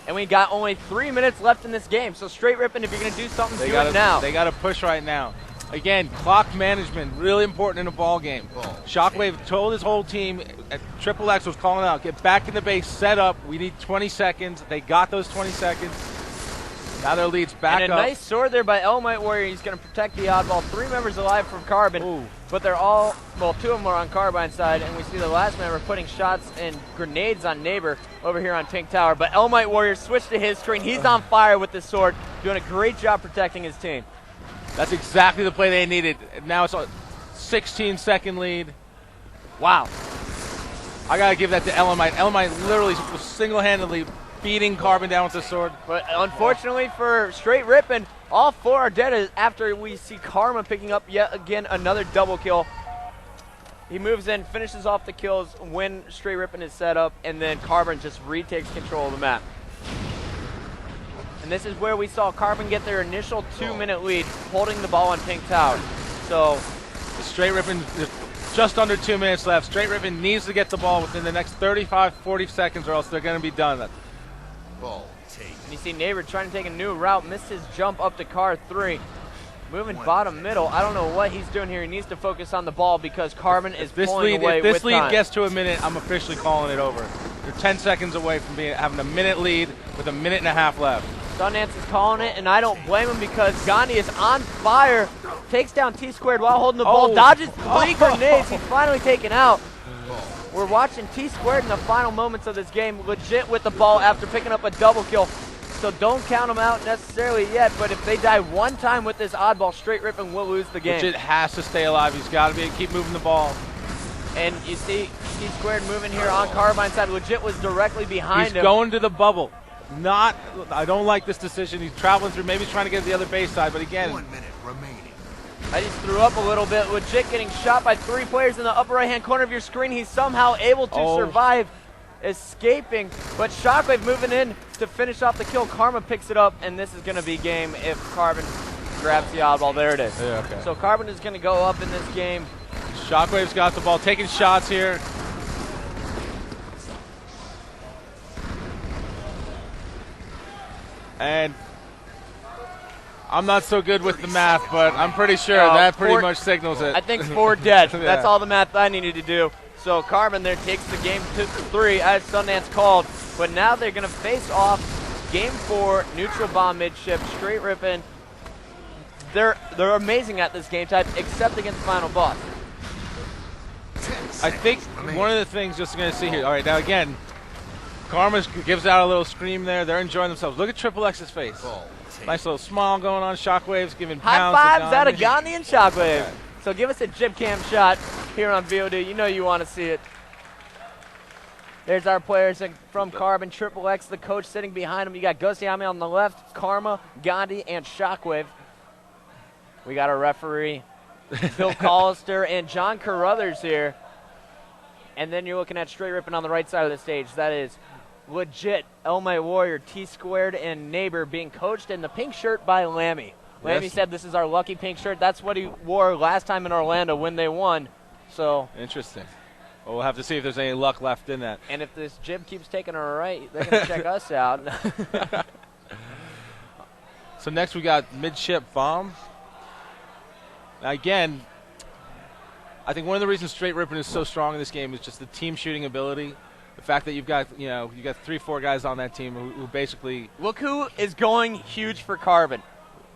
And we got only 3 minutes left in this game. So straight ripping, if you're going to do something, do it now. They got to push right now. Again, clock management, really important in a ball game. Shockwave told his whole team, Triple X was calling out, get back in the base, set up. We need 20 seconds. They got those 20 seconds. Now their lead's back and a up. Nice sword there by Elmite Warrior. He's going to protect the oddball. 3 members alive from Carbon. Ooh. But they're all, well, 2 of them are on Carbine side. And we see the last member putting shots and grenades on Neighbor over here on Pink Tower. But Elmite Warrior switched to his screen. He's on fire with this sword, doing a great job protecting his team. That's exactly the play they needed. Now it's a 16-second lead. Wow. I got to give that to Elmite. Elmite literally was single-handedly beating Carbon down with the sword. But unfortunately for straight ripping, all 4 are dead after we see Karma picking up yet again another double kill. He moves in, finishes off the kills when straight ripping is set up, and then Carbon just retakes control of the map. And this is where we saw Carbon get their initial 2-minute lead, holding the ball on Pink Tower. So straight ripping, just under 2 minutes left. Straight ripping needs to get the ball within the next 35-40 seconds, or else they're going to be done. Ball taken. And you see Neighbor trying to take a new route, missed his jump up to car 3. Moving bottom middle. I don't know what he's doing here. He needs to focus on the ball because Carbon is pulling away with time. If this lead gets to a minute, I'm officially calling it over. They're 10 seconds away from having a minute lead with a minute and a half left. Sundance is calling it, and I don't blame him because Gandhi is on fire. Takes down Tsquared while holding the ball. Dodges 3 grenades. He's finally taken out. We're watching Tsquared in the final moments of this game, legit with the ball after picking up a double kill. So don't count them out necessarily yet, but if they die one time with this oddball, straight ripping will lose the game. Legit has to stay alive. He's got to keep moving the ball. And you see Tsquared moving here on Carbine side. Legit was directly behind him. He's going to the bubble. I don't like this decision. He's traveling through, maybe trying to get to the other base side, but again. 1 minute remaining. I just threw up a little bit. Legit getting shot by 3 players in the upper right-hand corner of your screen. He's somehow able to survive, escaping. But Shockwave moving in to finish off the kill. Karma picks it up, and this is going to be game if Carbon grabs the oddball. There it is. Yeah, okay. So Carbon is going to go up in this game. Shockwave's got the ball, taking shots here. And I'm not so good with the math, but I'm pretty sure that pretty much signals it. I think 4 dead. Yeah. That's all the math I needed to do. So Carbon there takes the game to 3 as Sundance called. But now they're going to face off game 4, neutral bomb midship, straight ripping. They're amazing at this game type, except against final boss. I think one of the things just going to see here. All right, now again, Karma gives out a little scream there. They're enjoying themselves. Look at Triple X's face. Nice little smile going on. Shockwave's giving pounds. High fives out of Gandhi and Shockwave. Okay. So give us a jib cam shot here on VOD. You know you want to see it. There's our players from Carbon. Triple X, the coach, sitting behind him. You got Ghostayame on the left, Karma, Gandhi, and Shockwave. We got our referee, Bill Collister, and John Carruthers here. And then you're looking at straight ripping on the right side of the stage. That is legit Elmite Warrior, Tsquared, and Neighbor being coached in the pink shirt by Lammy. Lammy said this is our lucky pink shirt. That's what he wore last time in Orlando when they won. So interesting. Well, we'll have to see if there's any luck left in that. And if this jib keeps taking her right, they're going to check us out. So next we got midship bomb. Now again, I think one of the reasons straight ripping is so strong in this game is just the team shooting ability. The fact that you've got 3-4 guys on that team who basically look who is going huge for Carbon.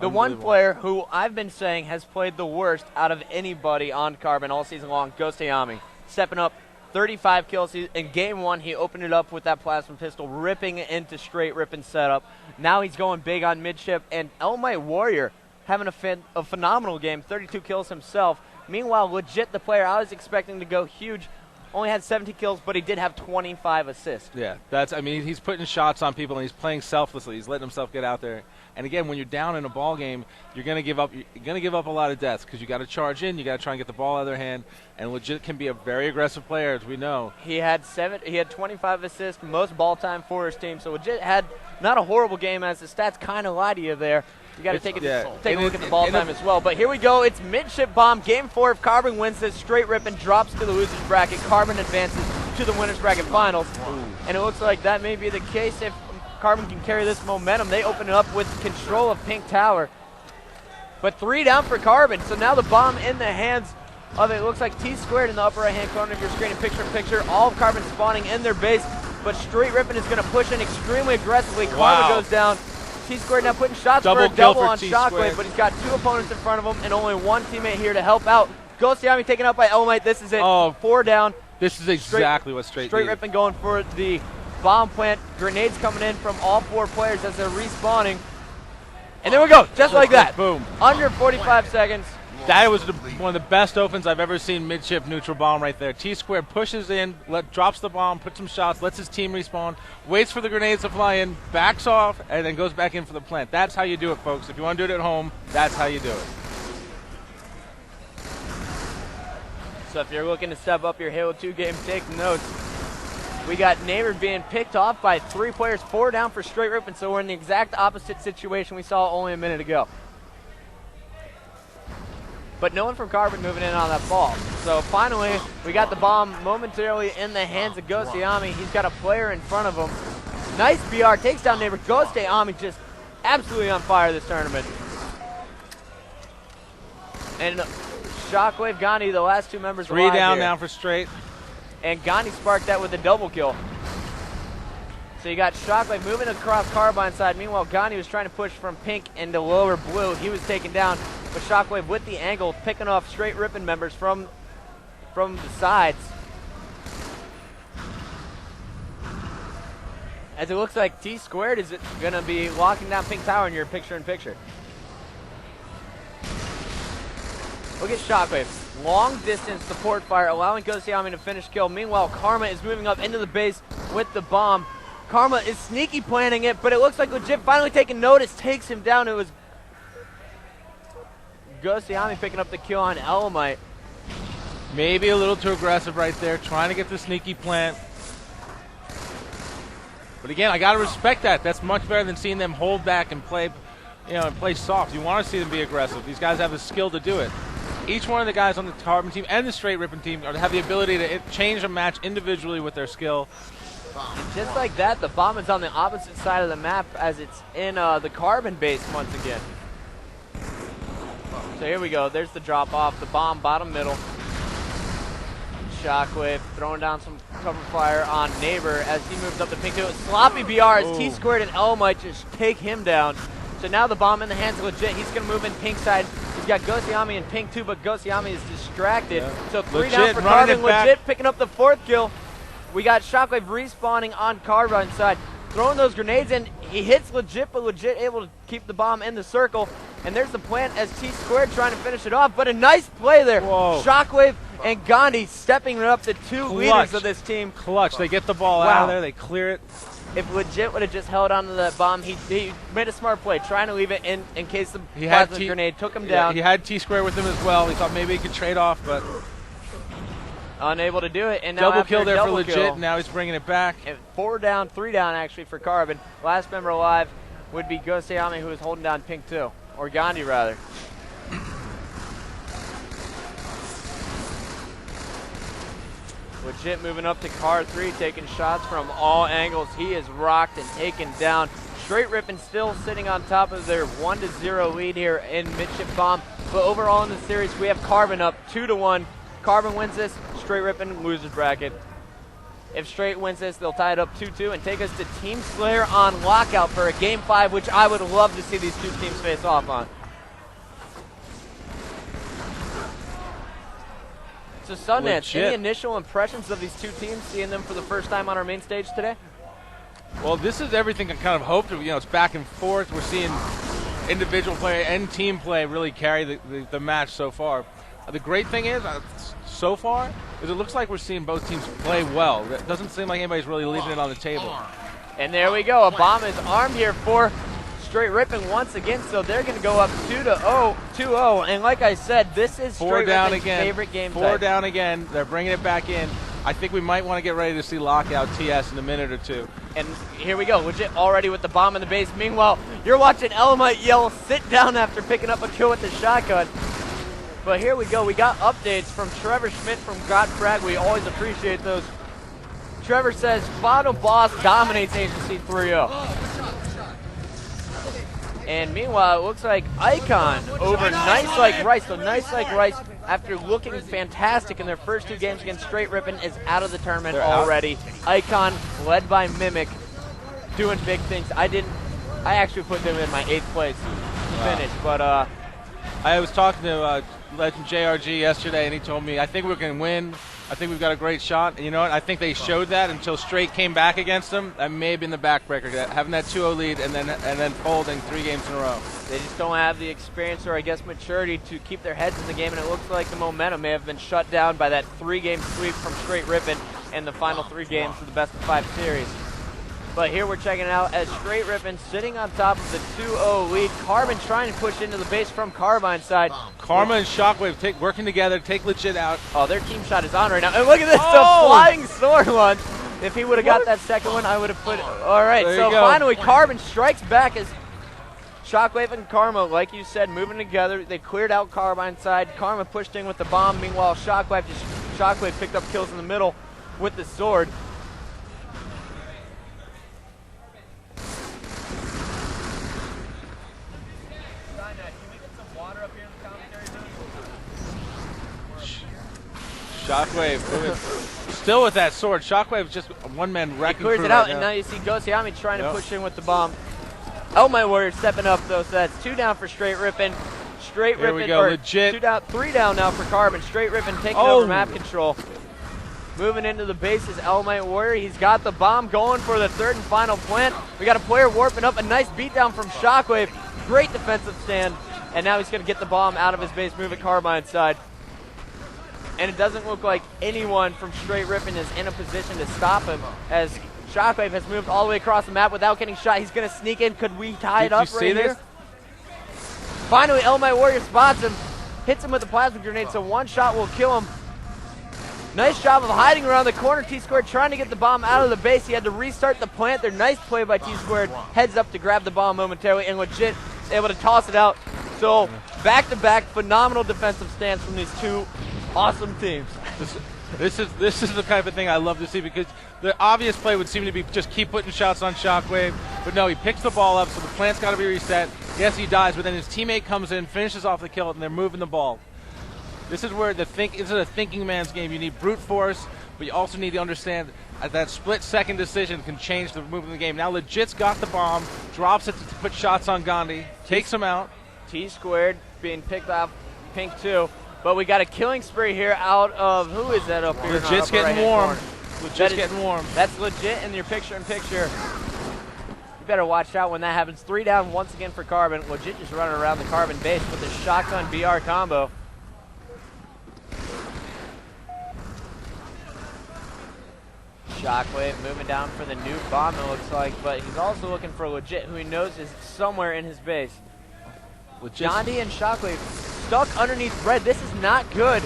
The one player who I've been saying has played the worst out of anybody on Carbon all season long, Ghostayame, stepping up 35 kills. In game 1, he opened it up with that plasma pistol, ripping into straight ripping setup. Now he's going big on midship, and Elmite Warrior having a phenomenal game, 32 kills himself. Meanwhile, legit the player I was expecting to go huge, only had 17 kills, but he did have 25 assists. Yeah, I mean, he's putting shots on people and he's playing selflessly. He's letting himself get out there. And again, when you're down in a ball game, you're going to give up. You're going to give up a lot of deaths because you got to charge in. You got to try and get the ball out of their hand. And Legit can be a very aggressive player, as we know. He had 25 assists, most ball time for his team. So Legit had not a horrible game, as the stats kind of lie to you there. You got to take a look at the ball time as well. But here we go. It's midship bomb. Game 4. If Carbon wins this, Straight Rippin drops to the losers bracket. Carbon advances to the winners bracket finals. And it looks like that may be the case if Carbon can carry this momentum. They open it up with control of Pink Tower. But 3 down for Carbon. So now the bomb in the hands of it. Looks like Tsquared in the upper right-hand corner of your screen in picture-in-picture. All of Carbon spawning in their base. But Straight Rippin is going to push in extremely aggressively. Carbon goes down. Tsquared now putting shots for a double on Shockwave, but he's got 2 opponents in front of him and only 1 teammate here to help out. Ghostayame taken out by Elmite. This is it. 4 down. This is exactly what Straight Rippin going for the bomb plant. Grenades coming in from all 4 players as they're respawning. And there we go, just like that. Boom. Under 45 seconds. That was one of the best opens I've ever seen midship neutral bomb right there. Tsquared pushes in, drops the bomb, puts some shots, lets his team respawn, waits for the grenades to fly in, backs off, and then goes back in for the plant. That's how you do it, folks. If you want to do it at home, that's how you do it. So if you're looking to step up your Halo 2 game, take notes. We got Neighbor being picked off by 3 players, 4 down for Straight Rippin, so we're in the exact opposite situation we saw only a minute ago. But no one from Carbon moving in on that ball. So finally, we got the bomb momentarily in the hands of Ghostayame. He's got a player in front of him. Nice BR, takes down Neighbor. Ghostayame just absolutely on fire this tournament. And Shockwave, Gandhi, the last 2 members 3 down now for Straight. And Gandhi sparked that with a double kill. So you got Shockwave moving across Carbine side. Meanwhile, Gandhi was trying to push from pink into lower blue. He was taken down. But Shockwave with the angle, picking off Straight Rippin members from the sides. As it looks like Tsquared is going to be locking down Pink Tower in your picture-in-picture. Look at Shockwave. Long distance support fire, allowing Ghostayame to finish kill. Meanwhile, Karma is moving up into the base with the bomb. Karma is sneaky planning it, but it looks like Legit finally taking notice, takes him down. It was Ghostayame picking up the kill on Elamite. Maybe a little too aggressive right there, trying to get the sneaky plant. But again, I got to respect that. That's much better than seeing them hold back and play, and play soft. You want to see them be aggressive. These guys have the skill to do it. Each one of the guys on the Carbon team and the Straight Rippin team have the ability to change a match individually with their skill. And just like that, the bomb is on the opposite side of the map as it's in the Carbon base once again. So here we go. There's the drop off. The bomb bottom middle. Shockwave throwing down some cover fire on Neighbor as he moves up the pink. Sloppy BR as Tsquared and Elmite just take him down. So now the bomb in the hands of Legit. He's going to move in pink side. He's got Ghostayame in pink too, but Ghostayame is distracted. Yeah. So 3 down for Carbon. Legit picking up the 4th kill. We got Shockwave respawning on Carbine side. Throwing those grenades in. He hits Legit, but Legit able to keep the bomb in the circle. And there's the plant as Tsquared trying to finish it off. But a nice play there. Whoa. Shockwave and Gandhi stepping it up to 2 leaders of this team. Clutch. They get the ball out of there. They clear it. If Legit would have just held onto that bomb, he made a smart play, trying to leave it in case the plasma grenade took him down. He had Tsquared with him as well. He thought maybe he could trade off, but unable to do it. And now double kill there for Legit. Kill, now he's bringing it back. And 4 down, 3 down actually for Carbon. Last member alive would be Ghostayame, who was holding down pink too, or Gandhi rather. Legit moving up to car 3, taking shots from all angles. He is rocked and taken down. Straight Rippin still sitting on top of their 1-0 lead here in midship bomb. But overall in the series, we have Carbon up 2-1. Carbon wins this, Straight Rippin loses bracket. If Straight wins this, they'll tie it up 2-2 and take us to Team Slayer on lockout for a Game 5, which I would love to see these 2 teams face off on. So Sundance, any initial impressions of these 2 teams, seeing them for the first time on our main stage today? Well, this is everything I kind of hoped. It's back and forth. We're seeing individual play and team play really carry the match so far. The great thing is, so far is it looks like we're seeing both teams play well. It doesn't seem like anybody's really leaving it on the table. And there we go. A bomb is armed here for Straight Rippin once again, so they're going to go up 2-0. And like I said, this is Straight Rippin's favorite game type. 4 down again. They're bringing it back in. I think we might want to get ready to see Lockout TS in a minute or two. And here we go. Legit already with the bomb in the base. Meanwhile, you're watching Elamite yell, sit down after picking up a kill with the shotgun. But here we go. We got updates from Trevor Schmidt from God Frag. We always appreciate those. Trevor says, Final Boss dominates Agency 3-0. And meanwhile, it looks like Icon over Nice Like Rice. So Nice Like Rice, after looking fantastic in their first 2 games against Straight Rippin, is out of the tournament already. Icon, led by Mimic, doing big things. I actually put them in my 8th place finish, but I was talking to Legend JRG yesterday, and he told me, I think we're going to win. I think we've got a great shot. And you know what? I think they showed that until Straight came back against them. That may have been the backbreaker, having that 2-0 lead and then folding 3 games in a row. They just don't have the experience or, I guess, maturity to keep their heads in the game, and it looks like the momentum may have been shut down by that 3-game sweep from Straight Rippin and the final 3 games of the best of 5 series. But here we're checking it out as Straight Rippin sitting on top of the 2-0 lead. Carbon trying to push into the base from Carbine side. Karma and Shockwave working together, take Legit out. Oh, their team shot is on right now. And look at this, the flying sword launch. If he would have got that second one, I would have put it. All right, so finally Carbon strikes back as Shockwave and Karma, like you said, moving together. They cleared out Carbine side. Karma pushed in with the bomb. Meanwhile, Shockwave picked up kills in the middle with the sword. Shockwave still with that sword. Shockwave just a one-man wrecking crew. He clears it out, right and now you see Ghostayame trying to push in with the bomb. My Warrior stepping up, though, so that's 2 down for Straight Rippin. Straight Rippin, we go, Legit. 3 down now for Carbon. Straight Rippin taking over map control. Moving into the base is Elmite Warrior. He's got the bomb going for the 3rd and final plant. We got a player warping up. A nice beatdown from Shockwave. Great defensive stand. And now he's going to get the bomb out of his base, move it Carbine side. And it doesn't look like anyone from Straight Rippin is in a position to stop him as Shockwave has moved all the way across the map without getting shot. He's going to sneak in. Could we tie it up right here? Finally, Elmite Warrior spots him, hits him with a plasma grenade, so 1 shot will kill him. Nice job of hiding around the corner. Tsquared trying to get the bomb out of the base. He had to restart the plant there. Nice play by Tsquared. Heads up to grab the bomb momentarily and Legit able to toss it out. So back-to-back phenomenal defensive stance from these 2 awesome teams. This is the type of thing I love to see, because the obvious play would seem to be just keep putting shots on Shockwave, but no, he picks the ball up, so the plant's got to be reset. Yes, he dies, but then his teammate comes in, finishes off the kill, and they're moving the ball. This is where this is a thinking man's game. You need brute force, but you also need to understand that split-second decision can change the movement of the game. Now Legit's got the bomb, drops it to put shots on Gandhi, takes him out. Tsquared being picked off Pink 2. But we got a killing spree here out of, who is that up here? Legit's getting warm. Legit's getting warm. That's Legit in your picture-in-picture. You better watch out when that happens. 3 down once again for Carbon. Legit just running around the Carbon base with a shotgun BR combo. Shockwave moving down for the new bomb, it looks like, but he's also looking for Legit, who he knows is somewhere in his base. Gandhi and Shockwave stuck underneath red. This is not good.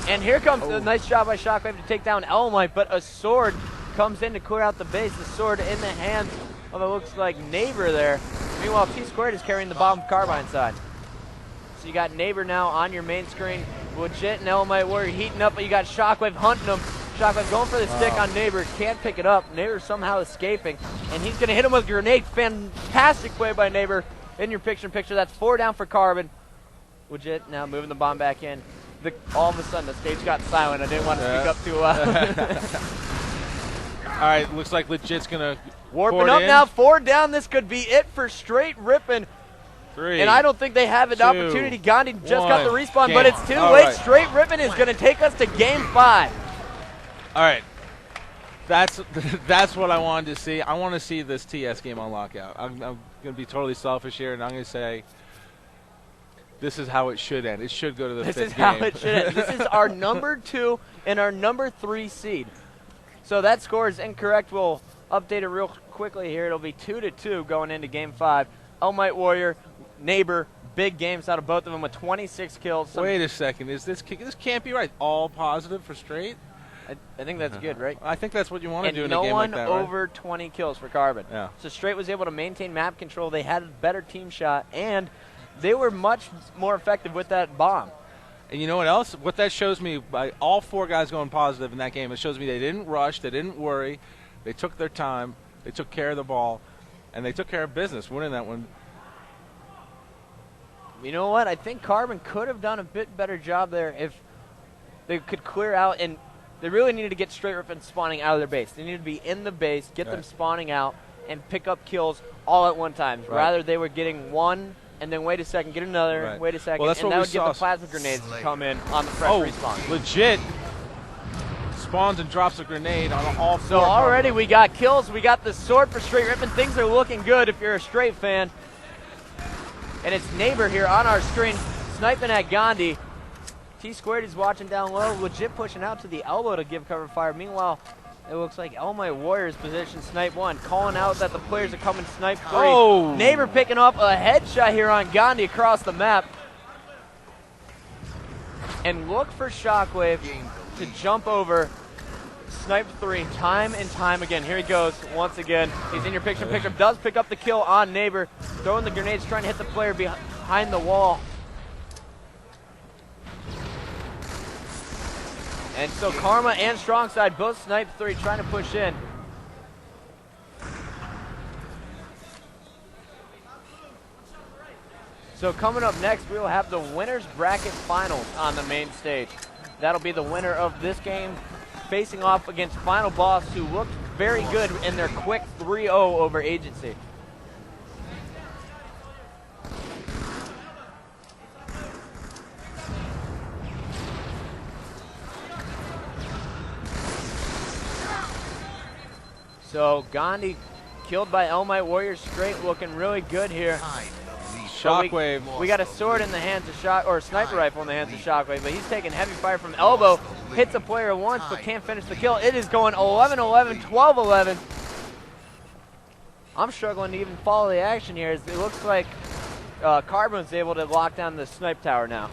And here comes a nice job by Shockwave to take down Elmite, but a sword comes in to clear out the base. The sword in the hands of, it looks like, Neighbor there. Meanwhile, Tsquared is carrying the bomb Carbine side. So you got Neighbor now on your main screen. Legit and Elmite Warrior heating up, but you got Shockwave hunting him. Shockwave going for the stick on Neighbor. Can't pick it up. Neighbor somehow escaping. And he's going to hit him with a grenade. Fantastic play by Neighbor. In your picture-in-picture, that's 4 down for Carbon. Legit now moving the bomb back in. All of a sudden, the stage got silent. I didn't want to speak up too loud. All right, looks like Legit's going to warping up now. 4 down. This could be it for Straight Rippin. 3, and I don't think they have an 2, opportunity. Gandhi just got the respawn, but it's too late. Right. Straight Rippin is going to take us to Game 5. All right. That's what I wanted to see. I want to see this TS game on Lockout. I'm going to be totally selfish here, and I'm going to say this is how it should end. It should go to the This fifth is game. how it should end. This is our number 2 and our number 3 seed. So that score is incorrect. We'll update it real quickly here. It'll be 2-2 going into Game 5. Elmite Warrior, Neighbor, big games out of both of them with 26 kills. Wait a second. Is this can't be right? All positive for straight? I think that's good, right? I think that's what you want to And do in no a game one like that, right? over 20 kills for Carbon. Yeah. So Straight was able to maintain map control. They had a better team shot, and they were much more effective with that bomb. And you know what else? What that shows me, by all 4 guys going positive in that game, it shows me they didn't rush, they didn't worry, they took their time, they took care of the ball, and they took care of business winning that one. You know what? I think Carbon could have done a bit better job there if they could clear out, and they really needed to get Straight Rippin spawning out of their base. They needed to be in the base, get them spawning out, and pick up kills all at one time. Right. Rather, they were getting one, and then wait a second, get another, Right. wait a second, Well, that's and what that we would get saw. the plasma grenades to come in on the fresh respawn. Legit. Spawns and drops a grenade on all 4. So already we got kills. We got the sword for Straight Rippin. Things are looking good if you're a Straight fan. And it's Neighbor here on our screen, sniping at Gandhi. Tsquared is watching down low, legit pushing out to the elbow to give cover fire. Meanwhile, it looks like Elmite Warriors position snipe 1, calling out that the players are coming snipe 3. Oh. Neighbor picking up a headshot here on Gandhi across the map. And look for Shockwave to jump over Snipe 3 time and time again. Here he goes once again. He's in your picture. Does pick up the kill on Neighbor. Throwing the grenades, trying to hit the player behind the wall. And so Karma and Strongside both Snipe 3 trying to push in. So coming up next, we will have the winners bracket finals on the main stage. That'll be the winner of this game facing off against Final Boss, who looked very good in their quick 3-0 over Agency. So Gandhi killed by Elmite Warriors Straight, looking really good here. Shockwave. We got a sword in the hands of or a sniper rifle in the hands of Shockwave, but he's taking heavy fire from elbow. Hits a player once, but can't finish the kill. It is going 11-11, 12-11. I'm struggling to even follow the action here. As it looks like Carbon's able to lock down the snipe tower now.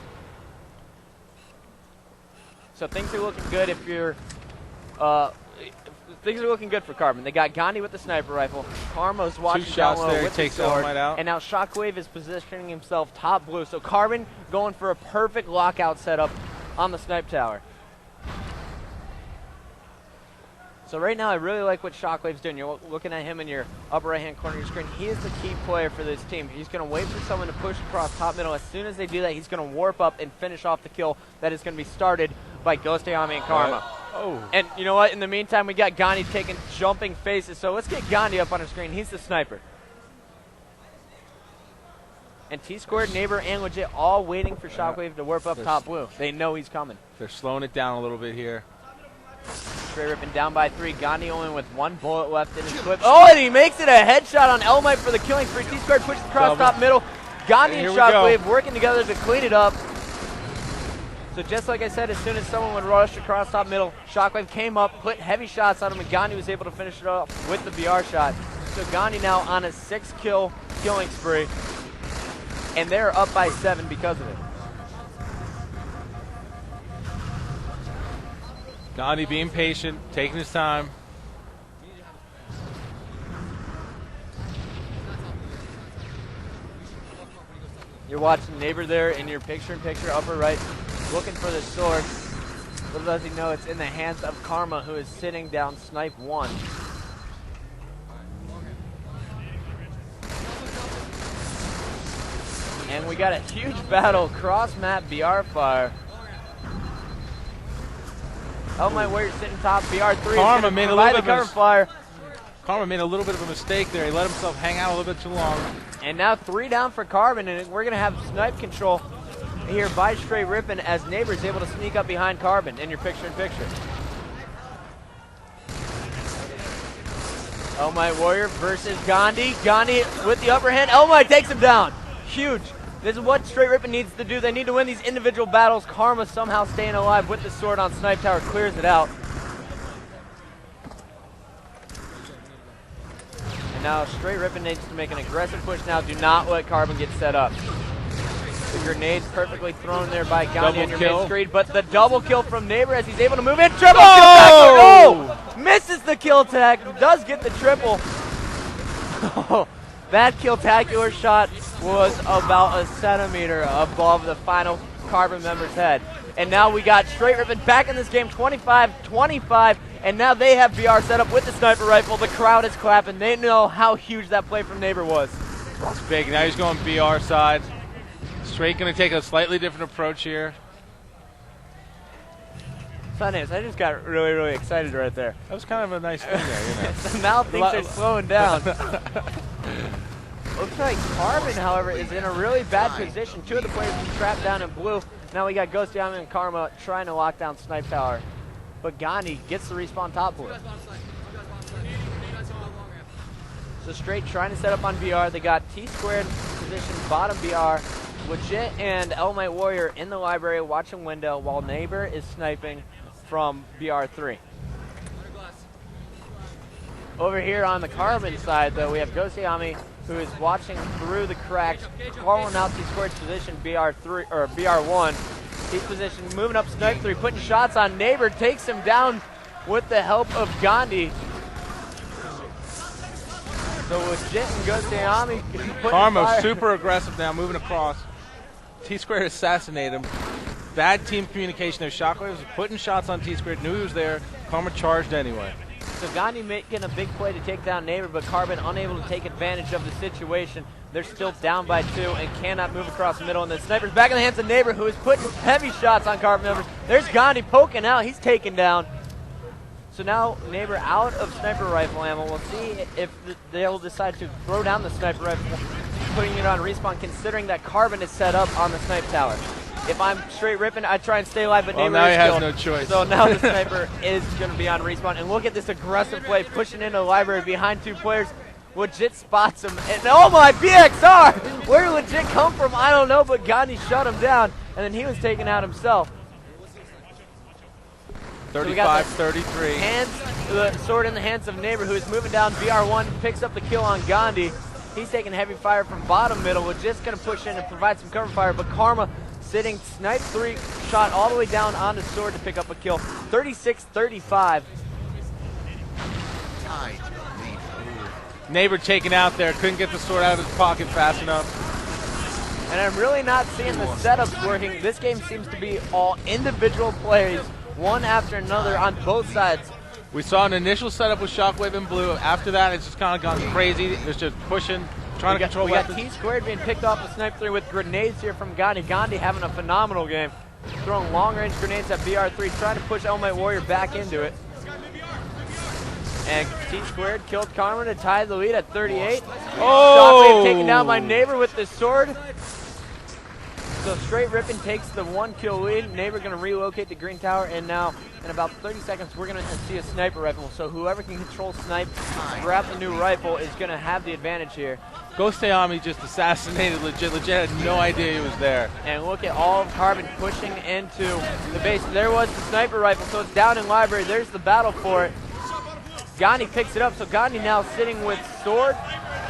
So things are looking good if you're things are looking good for Carbon. They got Gandhi with the sniper rifle. Karma's watching down low with the sword. And now Shockwave is positioning himself top blue. So Carbon going for a perfect lockout setup on the snipe tower. So right now I really like what Shockwave's doing. You're looking at him in your upper right-hand corner of your screen. He is the key player for this team. He's going to wait for someone to push across top middle. As soon as they do that, he's going to warp up and finish off the kill that is going to be started by Ghostayame and Karma. And you know what? In the meantime, we got Gandhi taking jumping faces. So let's get Gandhi up on our screen. He's the sniper. And Tsquared, Neighbor, and Legit all waiting for Shockwave to warp up top blue. They know he's coming. They're slowing it down a little bit here. Straight Rippin down by 3. Gandhi only with 1 bullet left in his clip. Oh, and he makes it a headshot on Elmite for the killing spree. Tsquared pushes across top middle. Gandhi and Shockwave working together to clean it up. So just like I said, as soon as someone would rush across top middle, Shockwave came up, put heavy shots on him, and Gandhi was able to finish it off with the VR shot. So Gandhi now on a 6-kill killing spree, and they're up by 7 because of it. Gandhi being patient, taking his time. You're watching Neighbor there in your picture-in-picture upper right, looking for the sword. Little does he know it's in the hands of Karma, who is sitting down snipe 1. And we got a huge battle, cross-map BR fire. Elmite Warriors sitting top, BR3 Karma is made a little little bit cover fire. Karma made a little bit of a mistake there. He let himself hang out a little bit too long. And now 3 down for Carbon, and we're going to have snipe control here by Straight Rippin as Neighbor is able to sneak up behind Carbon in your picture-in-picture. Elmite Warrior versus Gandhi. Gandhi with the upper hand. Elmite takes him down. Huge This is what Straight Rippin needs to do. They need to win these individual battles. Karma somehow staying alive with the sword on Snipe Tower clears it out. And now Straight Rippin needs to make an aggressive push now. Do not let Carbon get set up. The grenade's perfectly thrown there by Gandhi on your mid-screen, but the double kill from Neighbor as he's able to move in. Triple kill back. Oh! Misses the kill tag. Does get the triple. That kill-tacular shot was about a centimeter above the final Carbon member's head. And now we got Straight Rippin back in this game, 25-25, and now they have BR set up with the sniper rifle. The crowd is clapping. They know how huge that play from Neighbor was. That's big. Now he's going BR side. Straight going to take a slightly different approach here. Sundays, I just got really, really excited right there. That was kind of a nice thing there, you know. So now things are slowing down. Looks like Carbon, however, is in a really bad position. Two of the players are trapped down in blue. Now we got Ghostayame and Karma trying to lock down Snipe Tower. But Gandhi gets the respawn top blue. So Straight trying to set up on BR. They got Tsquared position bottom BR. Legit and Elmite Warrior in the library watching window while Neighbor is sniping from BR3. Over here on the Carbon side, though, we have Ghostayame, who is watching through the cracks, calling out Tsquared's position BR3 or BR1. He's positioned, moving up Snipe 3, putting shots on Neighbor, takes him down with the help of Gandhi. So Legit and Ghostayame Karma super aggressive now, moving across. Tsquared assassinated him. Bad team communication there. Shockwave was putting shots on Tsquared, knew he was there. Karma charged anyway. So Gandhi making a big play to take down Neighbor, but Carbon unable to take advantage of the situation. They're still down by 2 and cannot move across the middle. And the sniper's back in the hands of Neighbor, who is putting heavy shots on Carbon members. There's Gandhi poking out. He's taken down. So now Neighbor out of sniper rifle ammo. We'll see if they'll decide to throw down the sniper rifle, putting it on respawn, considering that Carbon is set up on the Snipe Tower. If I'm Straight Rippin, I try and stay alive, but Neighbor now he has killed. no choice. So now the sniper is going to be on respawn. And look at this aggressive play, pushing into the library behind 2 players. Legit spots him. And oh my, BXR! Where did Legit come from? I don't know, but Gandhi shut him down, and then he was taken out himself. 35-33. The sword in the hands of Neighbor, who is moving down. BR1 picks up the kill on Gandhi. He's taking heavy fire from bottom middle. Legit's going to push in and provide some cover fire, but Karma sitting Snipe 3 shot all the way down onto sword to pick up a kill. 36-35. Neighbor taken out there, couldn't get the sword out of his pocket fast enough. And I'm really not seeing the setups working. This game seems to be all individual plays, one after another on both sides. We saw an initial setup with Shockwave and Blue. After that, it's just kind of gone crazy. It's just pushing, trying to control weapons. We got Tsquared being picked off the Snipe 3 with grenades here from Gandhi. Gandhi having a phenomenal game. Throwing long-range grenades at BR3, trying to push Elmite Warrior back into it. And Tsquared killed Karma to tie the lead at 38. Oh! Shockwave taken down by Neighbor with the sword. So Straight Rippin takes the 1-kill lead. Neighbor going to relocate the green tower, and now in about 30 seconds we're going to see a sniper rifle. So whoever can control snipe, grab the new rifle, is going to have the advantage here. Ghostayame just assassinated Legit. Legit had no idea he was there. And look at all of Carbon pushing into the base. There was the sniper rifle, so it's down in library. There's the battle for it. Gandhi picks it up, so Gandhi now sitting with sword.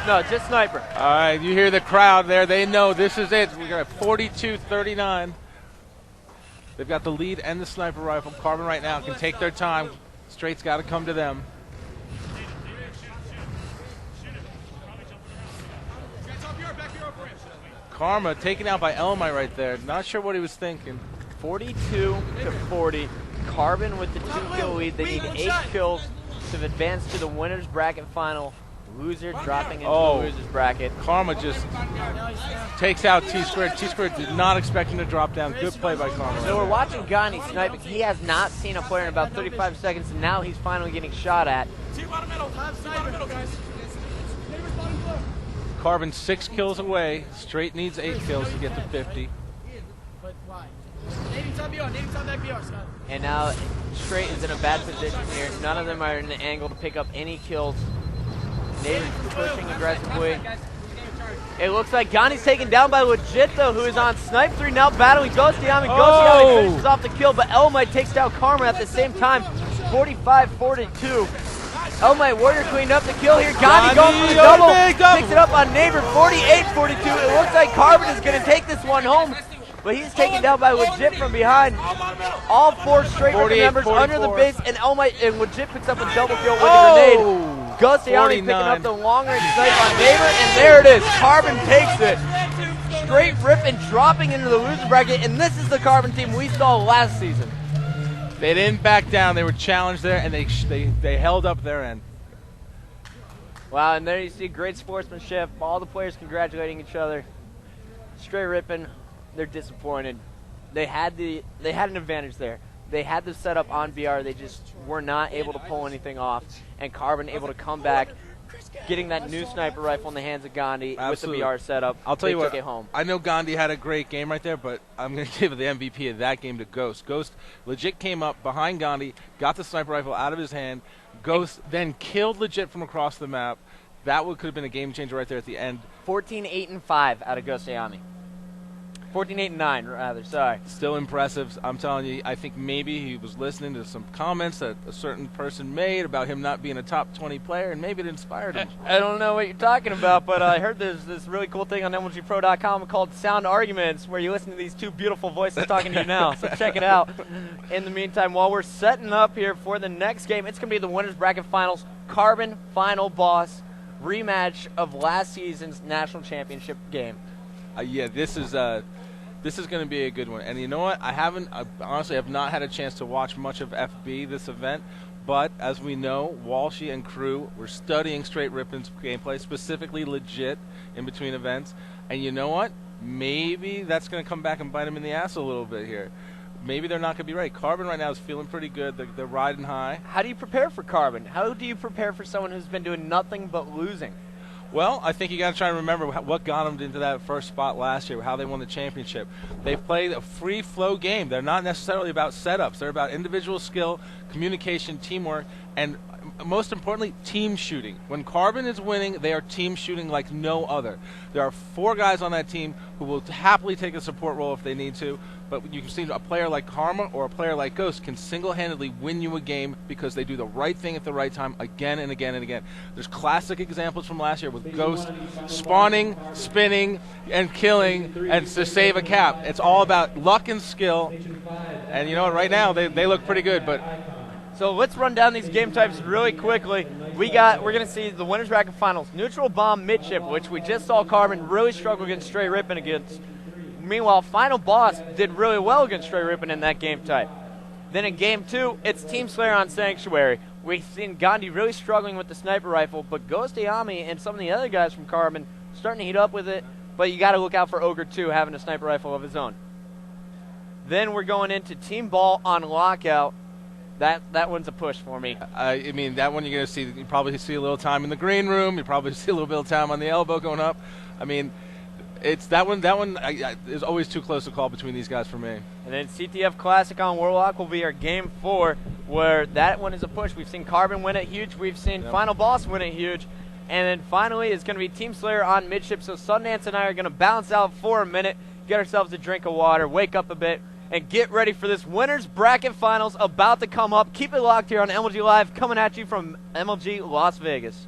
No, just sniper. All right, you hear the crowd there. They know this is it. We're at 42-39. They've got the lead and the sniper rifle. Carbon right now can take their time. Straight's got to come to them. Karma taken out by Elmite right there. Not sure what he was thinking. 42-40. Carbon with the 2-kill lead. They need 8 kills to advance to the winner's bracket final. Loser dropping into the loser's bracket. Karma just takes out Tsquared. Tsquared did not expect him to drop down. Good play by Karma. So we're watching Gandhi sniping. He has not seen a player in about 35 seconds, and now he's finally getting shot at. Carbon 6 kills away. Straight needs 8 kills to get to 50. And now Straight is in a bad position here. None of them are in the angle to pick up any kills. Native pushing aggressively. It looks like Gandhi's taken down by Legit, though, who is on Snipe 3 now battling Ghostayame. Ghostayame finishes off the kill, but Elmite takes down Karma at the same time, 45-42. Elmite Warrior cleaned up the kill here. Gandhi going for the double. Picks it up on Neighbor, 48-42. It looks like Carbon is going to take this one home, but he's taken down by Legit from behind. All 4 straight Rippin members under the base, and Elmite and Legit picks up a double kill with a grenade. Ghostayame picking up the long-range snipe on Neighbor, and there it is. Carbon takes it. Straight Rippin dropping into the loser bracket, and this is the Carbon team we saw last season. They didn't back down. They were challenged there, and they held up their end. Wow, and there you see great sportsmanship. All the players congratulating each other. Straight Rippin, they're disappointed. They had an advantage there. They had the setup on BR. They just were not able to pull anything off. And Carbon able to come back, getting that new sniper rifle in the hands of Gandhi with the BR setup. I'll tell you what, took it home. I know Gandhi had a great game right there, but I'm going to give the MVP of that game to Ghost. Ghost legit came up behind Gandhi, got the sniper rifle out of his hand. Ghost then killed Legit from across the map. That could have been a game changer right there at the end. 14-8-5 out of Ghostayame. 14-8-9, rather, sorry. Still impressive. I'm telling you, I think maybe he was listening to some comments that a certain person made about him not being a top 20 player, and maybe it inspired him. I don't know what you're talking about, but I heard there's this really cool thing on MLGpro.com called Sound Arguments, where you listen to these two beautiful voices talking to you now, so check it out. In the meantime, while we're setting up here for the next game, it's going to be the Winners Bracket Finals, Carbon Final Boss, rematch of last season's National Championship game. Yeah, this is going to be a good one. And you know what? I honestly have not had a chance to watch much of FB this event, but as we know, Walshy and crew were studying Straight Rippin's gameplay, specifically Legit, in between events. And you know what? Maybe that's going to come back and bite them in the ass a little bit here. Maybe they're not going to be right. Carbon right now is feeling pretty good. They're riding high. How do you prepare for Carbon? How do you prepare for someone who's been doing nothing but losing? Well, I think you got to try and remember what got them into that first spot last year, how they won the championship. They've played a free-flow game. They're not necessarily about setups. They're about individual skill, communication, teamwork, and most importantly, team shooting. When Carbon is winning, they are team shooting like no other. There are 4 guys on that team who will happily take a support role if they need to, but you can see a player like Karma or a player like Ghost can single-handedly win you a game because they do the right thing at the right time again and again and again. There's classic examples from last year with Ghost spawning, spinning, and killing and to save a cap. It's all about luck and skill, and you know what, right now they look pretty good, but so let's run down these game types really quickly. We're going to see the Winners Bracket Finals. Neutral Bomb Midship, which we just saw Carbon really struggle against Straight Rippin against. Meanwhile, Final Boss did really well against Straight Rippin in that game type. Then in Game 2, it's Team Slayer on Sanctuary. We've seen Gandhi really struggling with the sniper rifle, but Ghostayame and some of the other guys from Carbon starting to heat up with it, but you got to look out for Ogre, too, having a sniper rifle of his own. Then we're going into Team Ball on Lockout. That one's a push for me. I mean, that one you're going to see, you probably see a little time in the green room. You probably see a little bit of time on the elbow going up. I mean, it's that one is always too close to call between these guys for me. And then CTF Classic on Warlock will be our Game 4, where that one is a push. We've seen Carbon win it huge. We've seen Final Boss win it huge. And then finally it's going to be Team Slayer on Midship. So Sundance and I are going to bounce out for a minute, get ourselves a drink of water, wake up a bit, and get ready for this Winners Bracket Finals about to come up. Keep it locked here on MLG Live, coming at you from MLG Las Vegas.